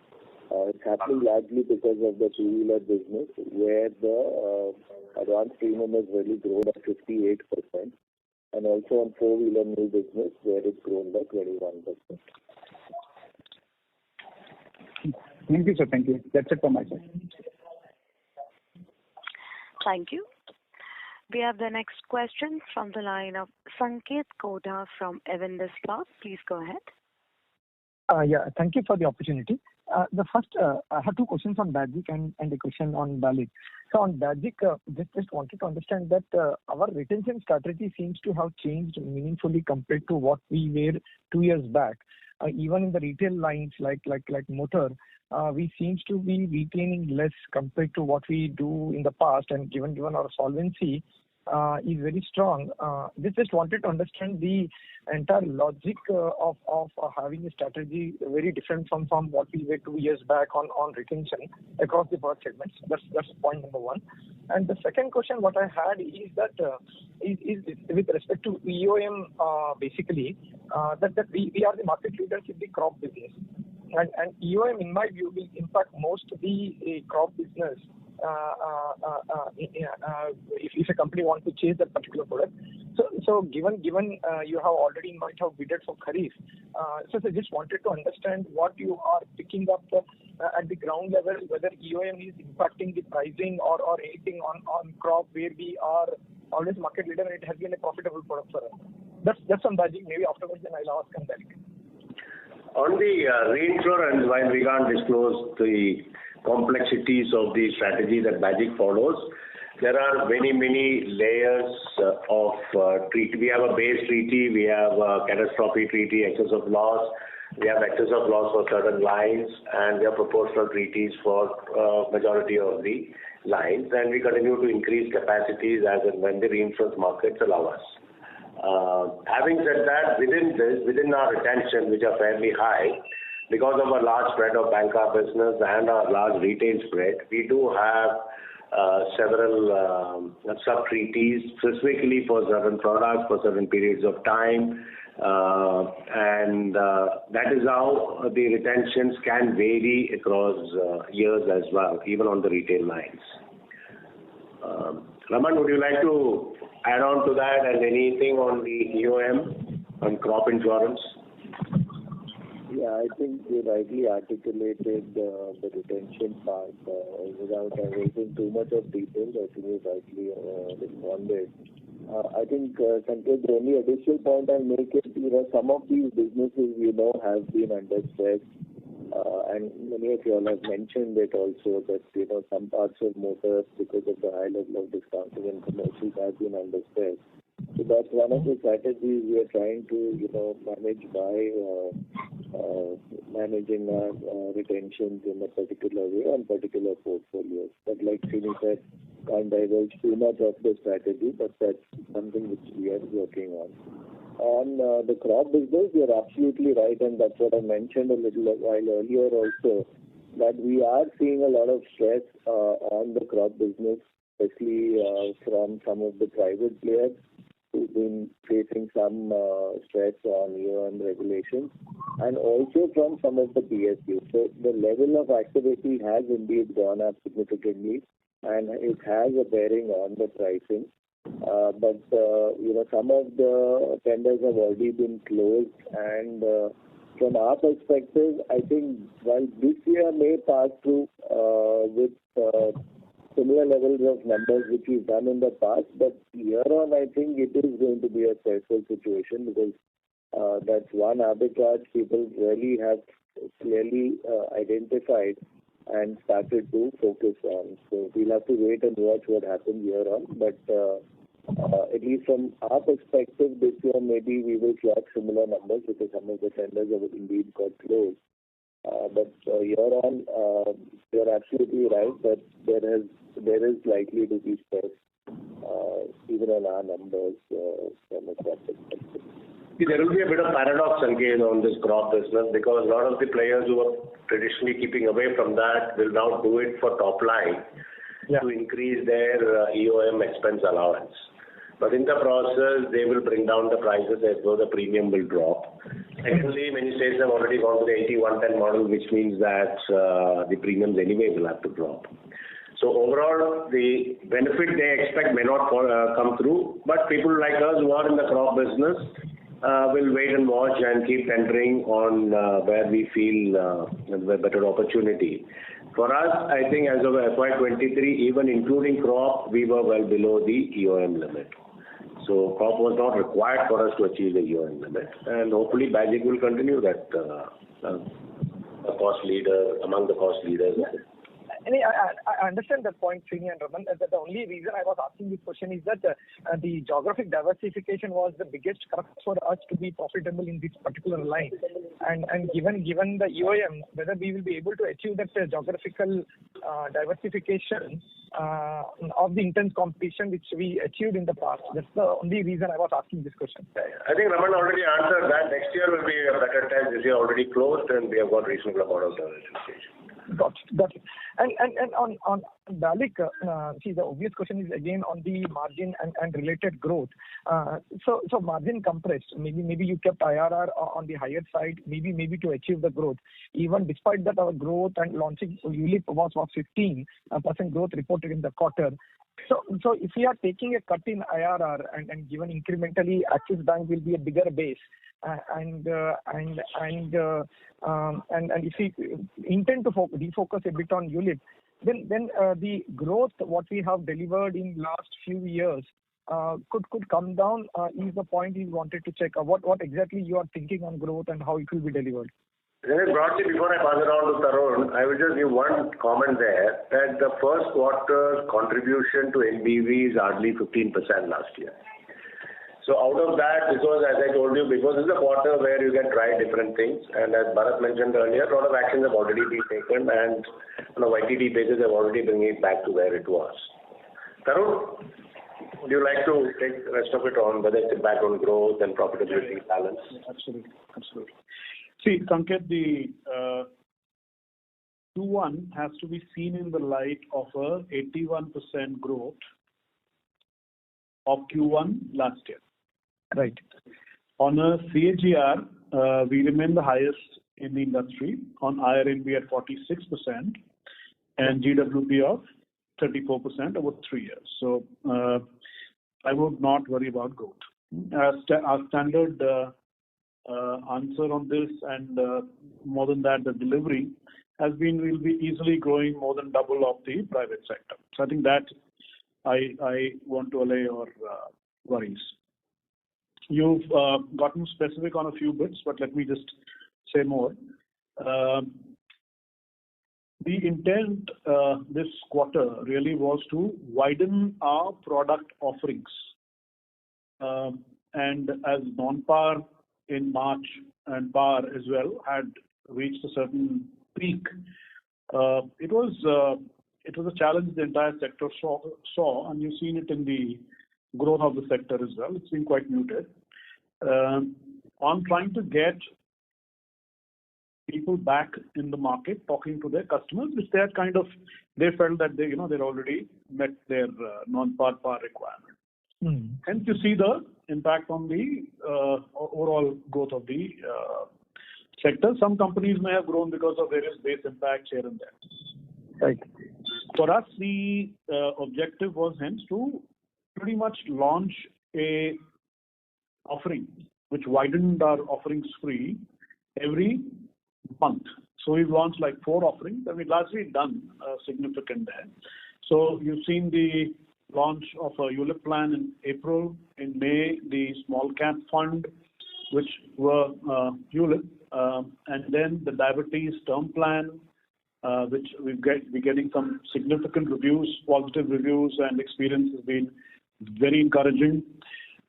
it's happening largely because of the two-wheeler business, where the advance premium has really grown at 58%. And also on four-wheeler new business, where it's grown by 21%. Thank you, sir. Thank you. That's it from my side. Thank you. We have the next question from the line of Sanket Koda from Avendus Spark. Please go ahead. Thank you for the opportunity. The first, I have two questions on Bajaj and a question on BALIC. So on Bajaj, just wanted to understand that our retention strategy seems to have changed meaningfully compared to what we were 2 years back. Even in the retail lines like motor, we seems to be retaining less compared to what we do in the past, and given our solvency is very strong. Just wanted to understand the entire logic of having a strategy very different from what we were 2 years back on retention across the product segments. That's point number one. And the second question what I had is that is with respect to EOM, basically that we are the market leaders in the crop business, and EOM in my view will impact most the crop business. If a company wants to chase that particular product, so given you have already might have bidded for Kharif, so I just wanted to understand what you are picking up at the ground level, whether EOM is impacting the pricing or anything on crop where we are always market leader and it has been a profitable product for us. That's on Bajaj. Maybe afterwards then I'll ask on BALIC. On the reinsurance, while we can't disclose the complexities of the strategy that Bajaj follows, there are many layers of treaty. We have a base treaty, we have a catastrophe treaty, excess of loss, we have excess of loss for certain lines, and we have proportional treaties for majority of the lines, and we continue to increase capacities as and when the reinsurance markets allow us. Having said that, within our retention, which are fairly high, because of our large spread of banca business and our large retail spread, we do have several sub-treaties specifically for certain products for certain periods of time, and that is how the retentions can vary across years as well, even on the retail lines. Raman, would you like to add on to that and anything on the EOM on crop insurance? Yeah, I think you rightly articulated the retention part without erasing too much of details. I think you rightly responded. I think, Sanket, the only additional point I'll make is, some of these businesses, have been under stress. And many of you all have mentioned it also that, some parts of motors, because of the high level of discounting and commercials, have been under stress. So that's one of the strategies we are trying to, manage by managing our retentions in a particular way on particular portfolios. But like Srini said, can't divulge too much of the strategy, but that's something which we are working on. On the crop business, you're absolutely right, and that's what I mentioned a little while earlier also, that we are seeing a lot of stress on the crop business, especially from some of the private players who've been facing some stress on EOM regulations, and also from some of the PSUs. So the level of activity has indeed gone up significantly, and it has a bearing on the pricing. But some of the tenders have already been closed, and from our perspective, I think while this year may pass through with similar levels of numbers which we've done in the past, but year on, I think it is going to be a stressful situation because that's one arbitrage people really have clearly identified and started to focus on. So we'll have to wait and watch what happens year on. But at least from our perspective, this year maybe we will clock similar numbers because some of the tenders have indeed got closed. But year on, you're absolutely right that there is likely to be stress even on our numbers from a crop perspective. There will be a bit of paradox again on this crop business because a lot of the players who are traditionally keeping away from that will now do it for top line to increase their EOM expense allowance. But in the process, they will bring down the prices as though the premium will drop. Secondly, many states have already gone to the 80-110 model, which means that the premiums anyway will have to drop. So overall, the benefit they expect may not come through, but people like us who are in the crop business will wait and watch and keep tendering on where we feel a better opportunity. For us, I think as of FY23, even including crop, we were well below the EOM limit. So crop was not required for us to achieve the EOM limit, and hopefully Bajaj will continue that a cost leader among the cost leaders. I understand that point, Srini and Raman. The only reason I was asking this question is that the geographic diversification was the biggest crux for us to be profitable in this particular line. And given the EOM, whether we will be able to achieve that geographical diversification of the intense competition which we achieved in the past. That's the only reason I was asking this question. I think Raman already answered that. Next year will be a better time. This year already closed and we have got reasonable amount of diversification. Got it. And on BALIC, see, the obvious question is again on the margin and related growth. So margin compressed. Maybe you kept IRR on the higher side. Maybe to achieve the growth. Even despite that, our growth and launching ULIP was 15% growth reported in the quarter. So if we are taking a cut in IRR and given incrementally Axis Bank will be a bigger base, and if we intend to refocus a bit on ULIP, then the growth what we have delivered in last few years could come down. Is the point you wanted to check? What exactly you are thinking on growth and how it will be delivered? Broadly, before I pass it on to Tarun, I will just give one comment there that the first quarter contribution to NBV is hardly 15% last year. So out of that, because as I told you, because this is a quarter where you can try different things, and as Bharat mentioned earlier, a lot of actions have already been taken, and on a YTD basis, they've already bring it back to where it was. Tarun, would you like to take the rest of it on, whether it's impact on growth and profitability balance? Absolutely. See, Sanket, the Q1 has to be seen in the light of a 81% growth of Q1 last year. Right. On a CAGR, we remain the highest in the industry. On IRNB at 46% and GWP of 34% over 3 years. So I would not worry about growth. Our standard answer on this, and more than that, the delivery has been will be easily growing more than double of the private sector. So I think that I want to allay your worries. You've gotten specific on a few bits, but let me just say more. The intent this quarter really was to widen our product offerings. And as non-par in March and par as well had reached a certain peak, it was a challenge the entire sector saw, and you've seen it in the growth of the sector as well. It's been quite muted. On trying to get people back in the market, talking to their customers, which they had they felt that they'd already met their non-par requirement. Hence, you see the impact on the overall growth of the sector. Some companies may have grown because of various base impacts here and there. Right. For us, the objective was hence to pretty much launch a offering which widened our offerings free every month. So we've launched like 4 offerings, and we've largely done significant there. So you've seen the launch of a ULIP plan in April. In May, the small cap fund, which were ULIP, and then the diabetes term plan, which we're getting some significant reviews, positive reviews, and experience has been very encouraging.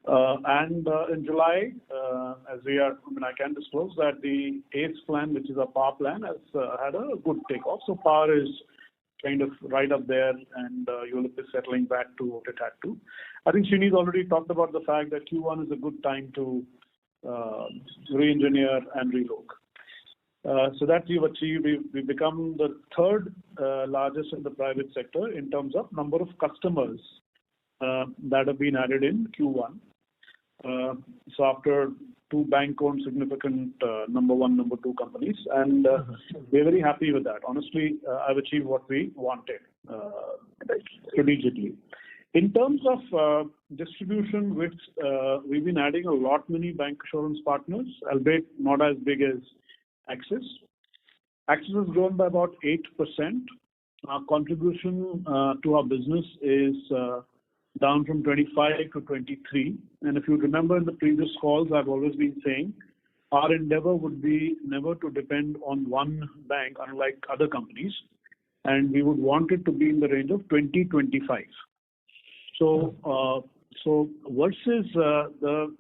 And in July, I can disclose that the ACE plan, which is a PAR plan, has had a good takeoff. So PAR is kind of right up there, and ULIP is settling back to what it had to. I think Srini's already talked about the fact that Q1 is a good time to re-engineer and relook. So that we've achieved. We've become the third largest in the private sector in terms of number of customers that have been added in Q1. So after 2 bank-owned significant number 1, number 2 companies, and we're very happy with that. Honestly, I've achieved what we wanted strategically. In terms of distribution, which we've been adding a lot many bank insurance partners, albeit not as big as Axis. Axis has grown by about 8%. Our contribution to our business is down from 25 to 23. And if you remember in the previous calls, I've always been saying our endeavor would be never to depend on one bank, unlike other companies, and we would want it to be in the range of 20-25. So versus the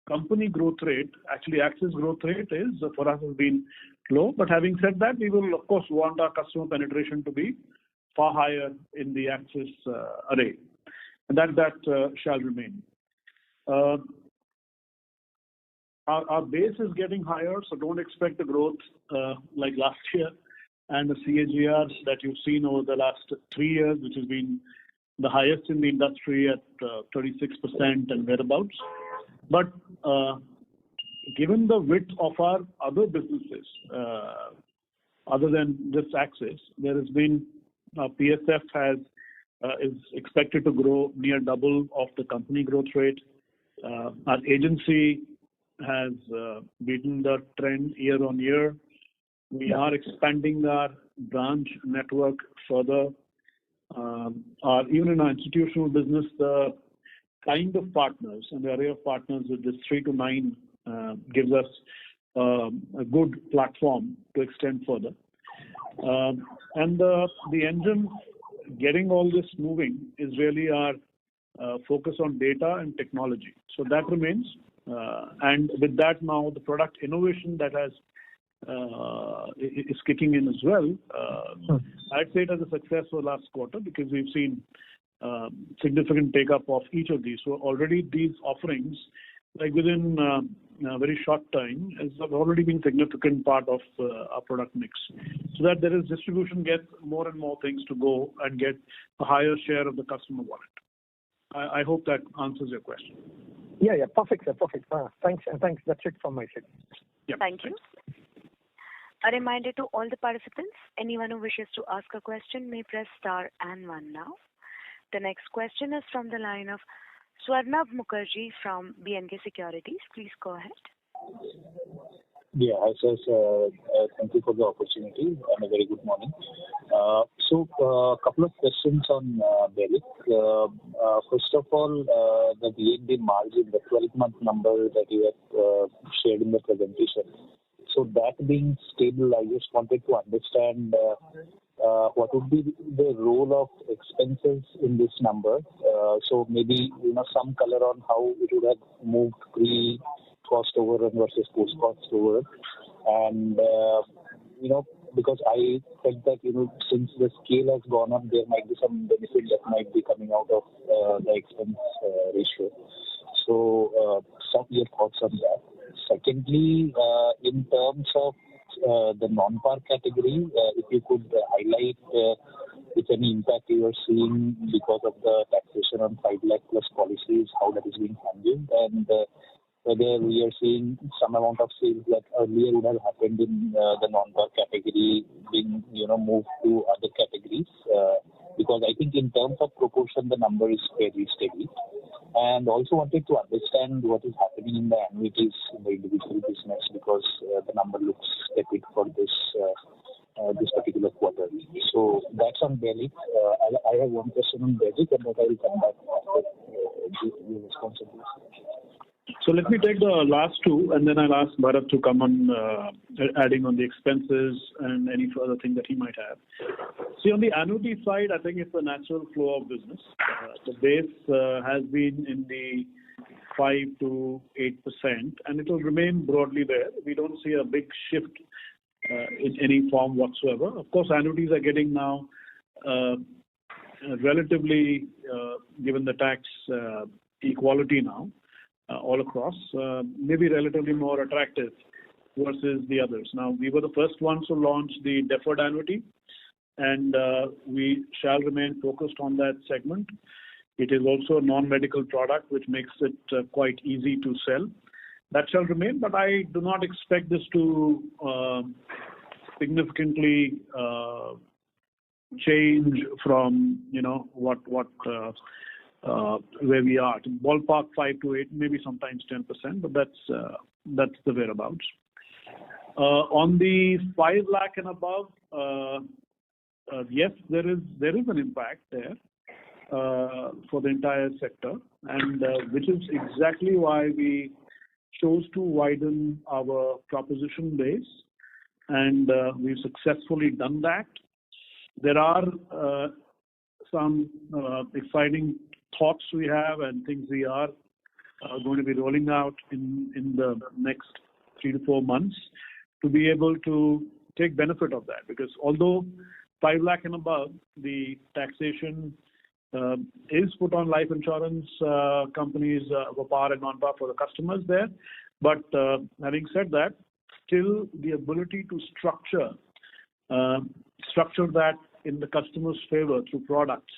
company growth rate, actually Axis growth rate is for us has been low. But having said that, we will of course want our customer penetration to be far higher in the Axis array, and that shall remain. Our base is getting higher, so don't expect the growth like last year, and the CAGR that you've seen over the last 3 years, which has been the highest in the industry at 36% and thereabouts. But given the width of our other businesses, other than just Axis, there has been PSF is expected to grow near double of the company growth rate. Our agency has beaten the trend year on year. We are expanding our branch network further. Even in our institutional business, the kind of partners and the array of partners with this 3 to 9 gives us a good platform to extend further. And the engine getting all this moving is really our focus on data and technology. So that remains. And with that now, the product innovation that is kicking in as well. I'd say it as a success for last quarter because we've seen significant take-up of each of these. So already these offerings, like within a very short time, has already been significant part of our product mix. So that there is distribution, get more and more things to go and get a higher share of the customer wallet. I hope that answers your question. Yeah, perfect, sir, perfect. Thanks. That's it from my side. Yeah. Thank you. A reminder to all the participants, anyone who wishes to ask a question may press star and 1 now. The next question is from the line of Swarnabh Mukherjee from B&K Securities. Please go ahead. Yeah, hi sir. Thank you for the opportunity and a very good morning. So a couple of questions on BALIC. First of all, the VNB margin, the 12-month number that you have shared in the presentation. So that being stable, I just wanted to understand what would be the role of expenses in this number. So maybe some color on how it would have moved pre-cost overrun versus post-cost overrun. And because I think that since the scale has gone up, there might be some benefit that might be coming out of the expense ratio. So some of your thoughts on that. Secondly, in terms of the non-par category, if you could highlight if any impact you are seeing because of the taxation on 5 lakh plus policies, how that is being handled, and whether we are seeing some amount of sales that earlier would have happened in the non-par category being moved to other categories Because I think in terms of proportion, the number is fairly steady. And also wanted to understand what is happening in the annuities in the individual business, because the number looks tepid for this particular quarter. So that's on BALIC. I have one question on BALIC, and then I will come back after your response on this. So let me take the last two, and then I'll ask Bharat to come on adding on the expenses and any further thing that he might have. See, on the annuity side, I think it's a natural flow of business. The base has been in the 5 to 8%, and it will remain broadly there. We don't see a big shift in any form whatsoever. Of course, annuities are getting now relatively, given the tax equality now, all across, maybe relatively more attractive versus the others. Now, we were the first ones to launch the deferred annuity, and we shall remain focused on that segment. It is also a non-medical product, which makes it quite easy to sell. That shall remain, but I do not expect this to significantly change from what where we are. To ballpark 5 to 8, maybe sometimes 10%, but that's the whereabouts. On the 5 lakh and above, yes, there is an impact there for the entire sector, and which is exactly why we chose to widen our proposition base, and we've successfully done that. There are some exciting thoughts we have and things we are going to be rolling out in the next 3 to 4 months to be able to take benefit of that. Because although 5 lakh and above, the taxation is put on life insurance companies for par and non-par for the customers there. But having said that, still the ability to structure that in the customer's favor through products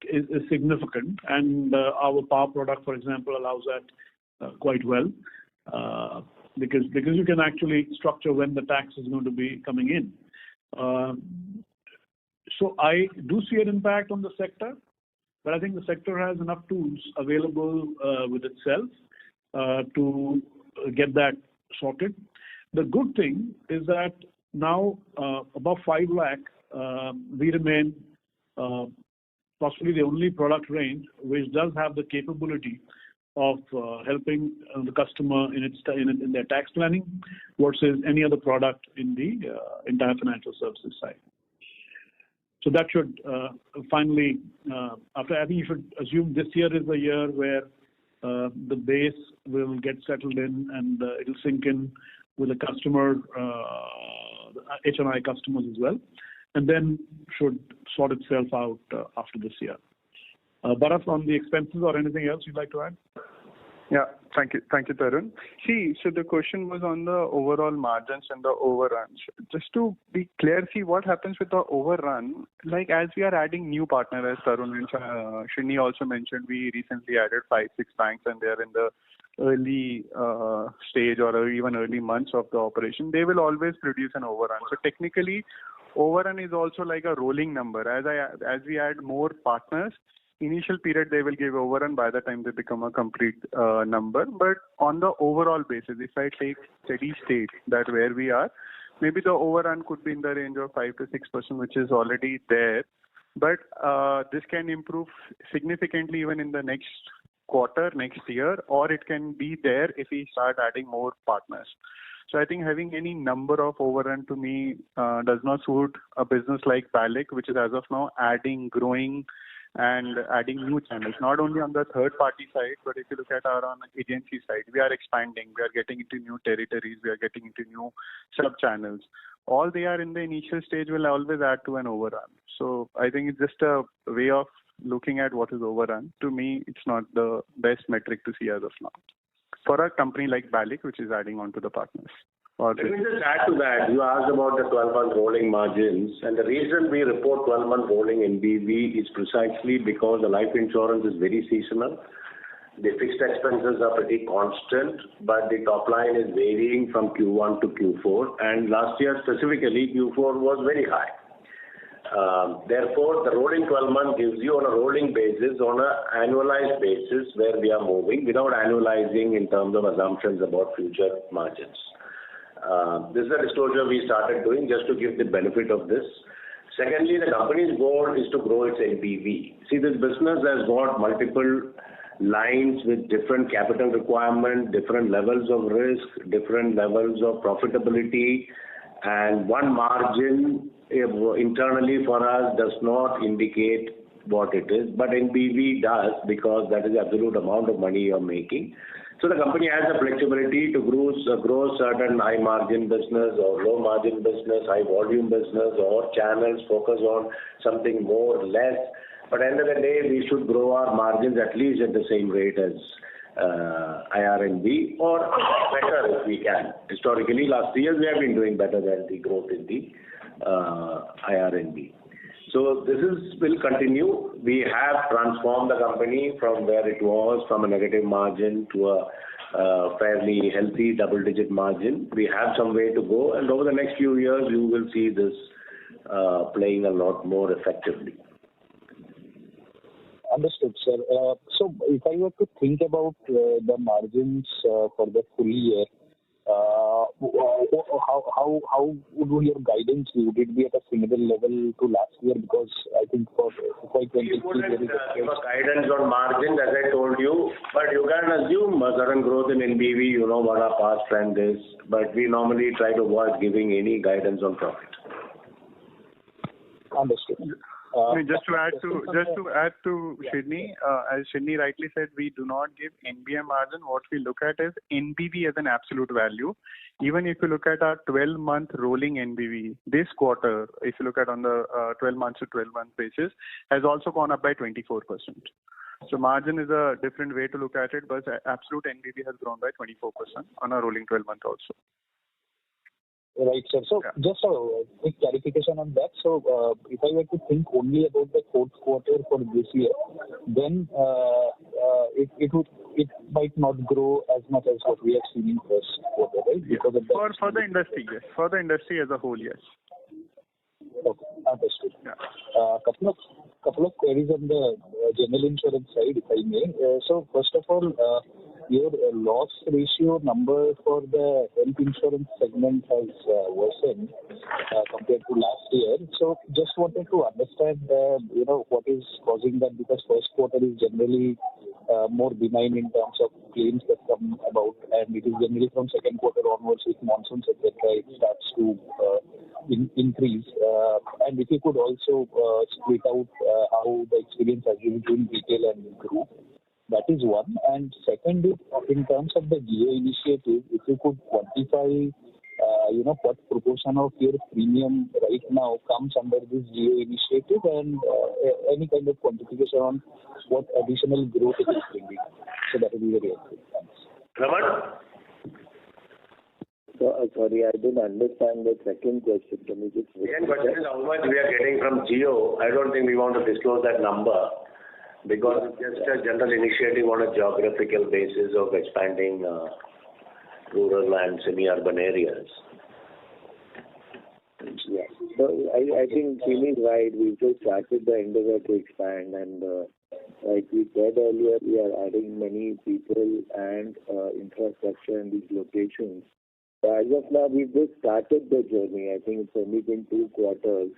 is significant, and our par product, for example, allows that quite well because you can actually structure when the tax is going to be coming in. So I do see an impact on the sector, but I think the sector has enough tools available with itself to get that sorted. The good thing is that now above 5 lakh, we remain possibly the only product range which does have the capability of helping the customer in their tax planning versus any other product in the entire financial services side. So that should finally, I think you should assume this year is a year where the base will get settled in and it will sink in with the customer, HNI customers as well, and then should sort itself out after this year. Bharat, on the expenses or anything else you'd like to add? Yeah, thank you, Tarun. See, so the question was on the overall margins and the overruns. Just to be clear, see what happens with the overrun. Like as we are adding new partners, as Tarun and Srini also mentioned, we recently added 5-6 banks, and they are in the early stage or even early months of the operation. They will always produce an overrun. So technically, overrun is also like a rolling number. As we add more partners, initial period they will give overrun by the time they become a complete number. But on the overall basis, if I take steady state that where we are, maybe the overrun could be in the range of 5 to 6%, which is already there. But this can improve significantly even in the next quarter, next year, or it can be there if we start adding more partners. So I think having any number of overrun to me does not suit a business like BALIC, which is as of now adding, growing, and adding new channels, not only on the third party side, but if you look at our own agency side, we are expanding, we are getting into new territories, we are getting into new sub channels. All they are in the initial stage will always add to an overrun. So I think it's just a way of looking at what is overrun. To me, it's not the best metric to see as of now for a company like BALIC, which is adding on to the partners. Let me just add to that. You asked about the 12-month rolling margins, and the reason we report 12-month rolling in BV is precisely because the life insurance is very seasonal. The fixed expenses are pretty constant, but the top line is varying from Q1 to Q4. And last year specifically, Q4 was very high. Therefore, the rolling 12 month gives you on a rolling basis, on an annualized basis, where we are moving without annualizing in terms of assumptions about future margins. This is a disclosure we started doing just to give the benefit of this. Secondly, the company's goal is to grow its NBV. See, this business has got multiple lines with different capital requirement, different levels of risk, different levels of profitability, and one margin internally for us does not indicate what it is, but NBV does, because that is the absolute amount of money you're making. So the company has the flexibility to grow certain high margin business or low margin business, high volume business, or channels, focus on something more or less. But at the end of the day, we should grow our margins at least at the same rate as IRNB, or better if we can. Historically, last 3 years we have been doing better than the growth in the IRNB. So this will continue. We have transformed the company from where it was, from a negative margin to a fairly healthy double-digit margin. We have some way to go, and over the next few years, you will see this playing a lot more effectively. Understood, sir. So if I were to think about the margins for the full year, how would your guidance be? Would it be at a similar level to last year? Because I think for FY 2023 we wouldn't give a guidance on margins, as I told you, but you can assume a certain growth in NBV. You know what our past trend is, but we normally try to avoid giving any guidance on profit. Understood. Just to add to Sydney, as Sydney rightly said, we do not give NBM margin. What we look at is NBV as an absolute value. Even if you look at our 12-month rolling NBV, this quarter, if you look at on the 12 months to 12-month basis, has also gone up by 24%. So margin is a different way to look at it, but absolute NBV has grown by 24% on a rolling 12-month also. Right, sir. So just a quick clarification on that. So if I were to think only about the fourth quarter for this year, then it might not grow as much as what we have seen in first quarter, right? Yes. Because of that. For the industry, yes. For the industry as a whole, yes. Okay, understood. Couple of queries on the general insurance side, if I may. So first of all, your loss ratio number for the health insurance segment has worsened compared to last year. So just wanted to understand, what is causing that, because first quarter is generally more benign in terms of claims that come about, and it is generally from second quarter onwards with monsoons, etc. It starts to increase. And if you could also split out how the experience has been between retail and group. That is one. And second is, in terms of the Geo initiative, if you could quantify, what proportion of your premium right now comes under this Geo initiative, and any kind of quantification on what additional growth it is bringing. So that will be very helpful. Thanks. Raman? So, sorry, I didn't understand the second question. Can you just repeat? Second question is how much we are getting from Geo. I don't think we want to disclose that number, because it's just a general initiative on a geographical basis of expanding rural and semi-urban areas. Yeah. So I think Srini is right. We just started the endeavor to expand, and like we said earlier, we are adding many people and infrastructure in these locations. So as of now, we've just started the journey. I think it's only been 2 quarters,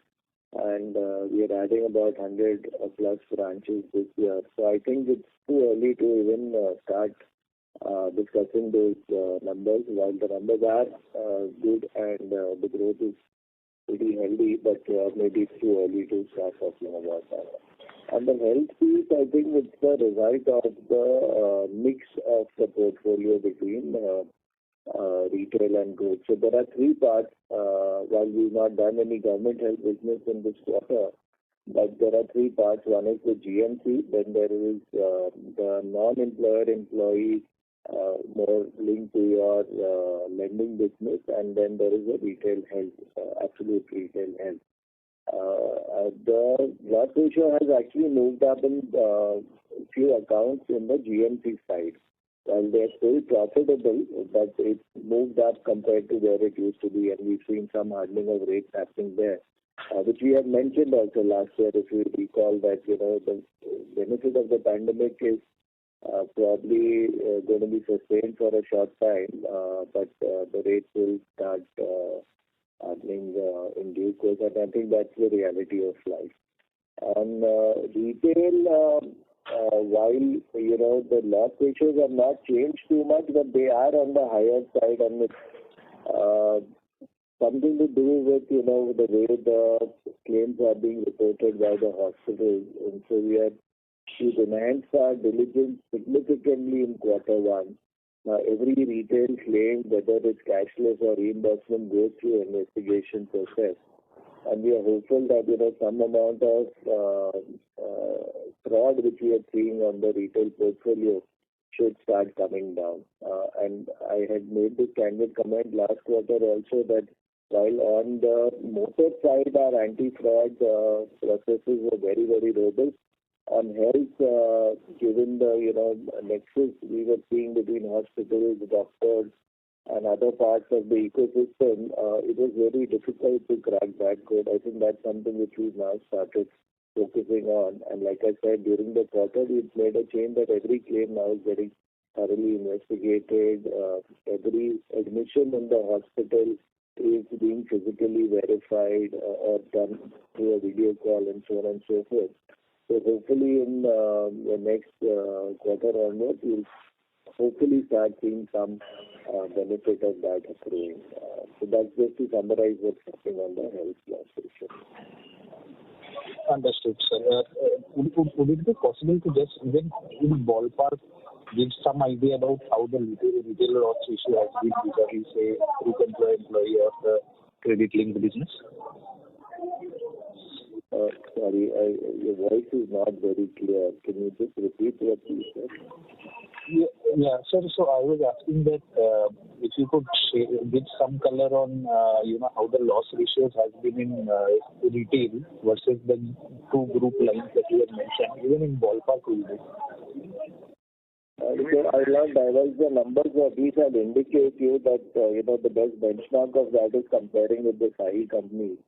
and we are adding about 100 plus branches this year. So I think it's too early to even start discussing those numbers. While the numbers are good and the growth is pretty healthy, but maybe it's too early to start talking about that. And the health piece, I think it's the result of the mix of the portfolio between retail and group. So there are 3 parts. While we've not done any government health business in this quarter, but there are 3 parts. One is the GMC, then there is the non-employer employee, more linked to your lending business, and then there is a retail health, absolute retail health. The loss ratio has actually moved up in few accounts in the GMC side. While they're still profitable, but it's moved up compared to where it used to be, and we've seen some hardening of rates happening there. which we had mentioned also last year, if you recall, that the benefit of the pandemic is probably going to be sustained for a short time, but the rates will start happening in due course, and I think that's the reality of life. On retail, while the loss ratios have not changed too much, but they are on the higher side, and it's something to do with the way the claims are being reported by the hospitals, and so we've enhanced our diligence significantly in quarter one. Now, every retail claim, whether it's cashless or reimbursement, goes through an investigation process. And we are hopeful that some amount of fraud which we are seeing on the retail portfolio should start coming down. And I had made this candid comment last quarter also that while on the motor side our anti-fraud processes were very, very robust, on health, given the nexus we were seeing between hospitals, doctors, and other parts of the ecosystem, it was very difficult to crack that code. I think that's something which we've now started focusing on. And like I said, during the quarter, we've made a change that every claim now is getting thoroughly investigated. Every admission in the hospital is being physically verified or done through a video call and so on and so forth. So hopefully in the next quarter onwards, we'll hopefully start seeing some benefit of that accruing. So that's just to summarize what's happening on the health loss ratio. Understood, sir. Would it be possible to just even in ballpark give some idea about how the retail loss ratio has been vis-a-vis, say, group employee or the credit-linked business? Sorry, your voice is not very clear. Can you just repeat what you said? Yeah, sir. So I was asking that if you could give some color on how the loss ratios has been in retail versus the two group lines that you had mentioned, even in ballpark will do. I will not divulge the numbers, but these have indicate you that the best benchmark of that is comparing with the SAHI companies.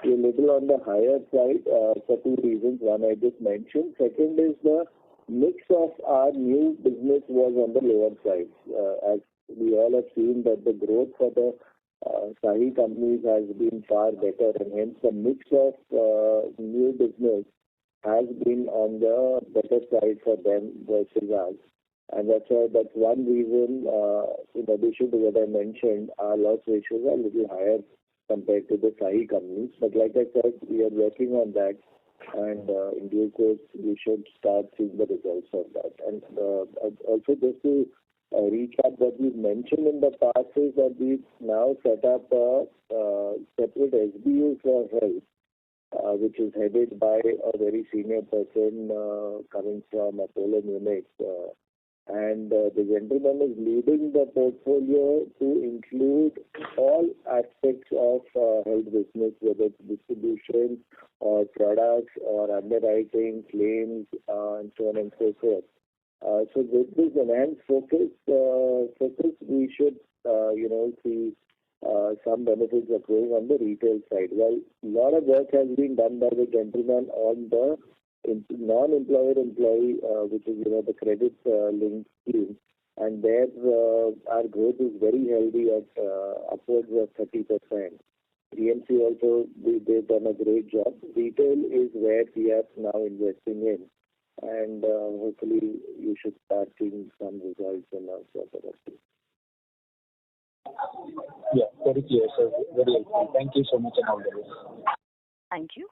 We're a little on the higher side for two reasons. One I just mentioned. Second is the mix of our new business was on the lower side. As we all have seen that the growth for the SAHI companies has been far better, and hence the mix of new business has been on the better side for them versus us. And that's one reason, in addition to what I mentioned, our loss ratios are a little higher compared to the SAHI companies. But like I said, we are working on that, and in due course, we should start seeing the results of that. And also just to recap what we've mentioned in the past is that we've now set up a separate SBU for health, which is headed by a very senior person coming from Apollo Munich. And the gentleman is leading the portfolio to include all aspects of health business, whether it's distribution or products or underwriting, claims, and so on and so forth. So with this enhanced focus, we should, see some benefits accruing on the retail side. Well, a lot of work has been done by the gentleman on the non-employer employee, which is the credit linked scheme, and there our growth is very healthy at upwards of 30%. PMC also they've done a great job. Retail is where we are now investing in, and hopefully you should start seeing some results in our quarter or two. Yeah, very clear, sir. Very helpful. Thank you so much and all the best. Thank you.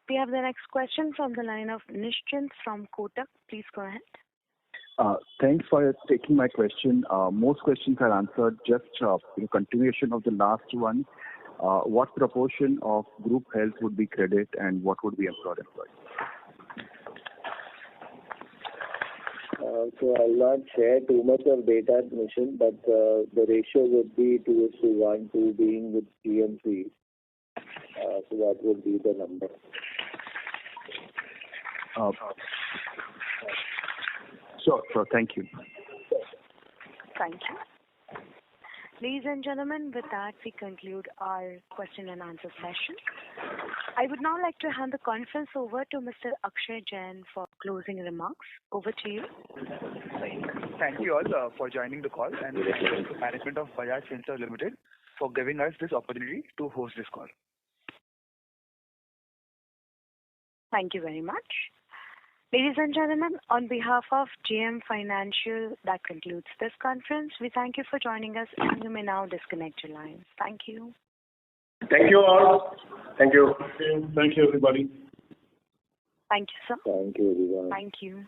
We have the next question from the line of Nischint from Kotak. Please go ahead. Thanks for taking my question. Most questions are answered. Just in continuation of the last one, what proportion of group health would be credit and what would be employer-employee? So I'll not share too much of data admission, but the ratio would be 2:1, 2 being with PMC. So that would be the number. Sure. Thank you. Thank you. Ladies and gentlemen, with that, we conclude our question and answer session. I would now like to hand the conference over to Mr. Akshay Jain for closing remarks. Over to you. Thank you all for joining the call, and thank you to the management of Bajaj FinServ Limited for giving us this opportunity to host this call. Thank you very much. Ladies and gentlemen, on behalf of JM Financial, that concludes this conference. We thank you for joining us, and you may now disconnect your lines. Thank you. Thank you all. Thank you. Thank you, everybody. Thank you, sir. Thank you, everyone. Thank you.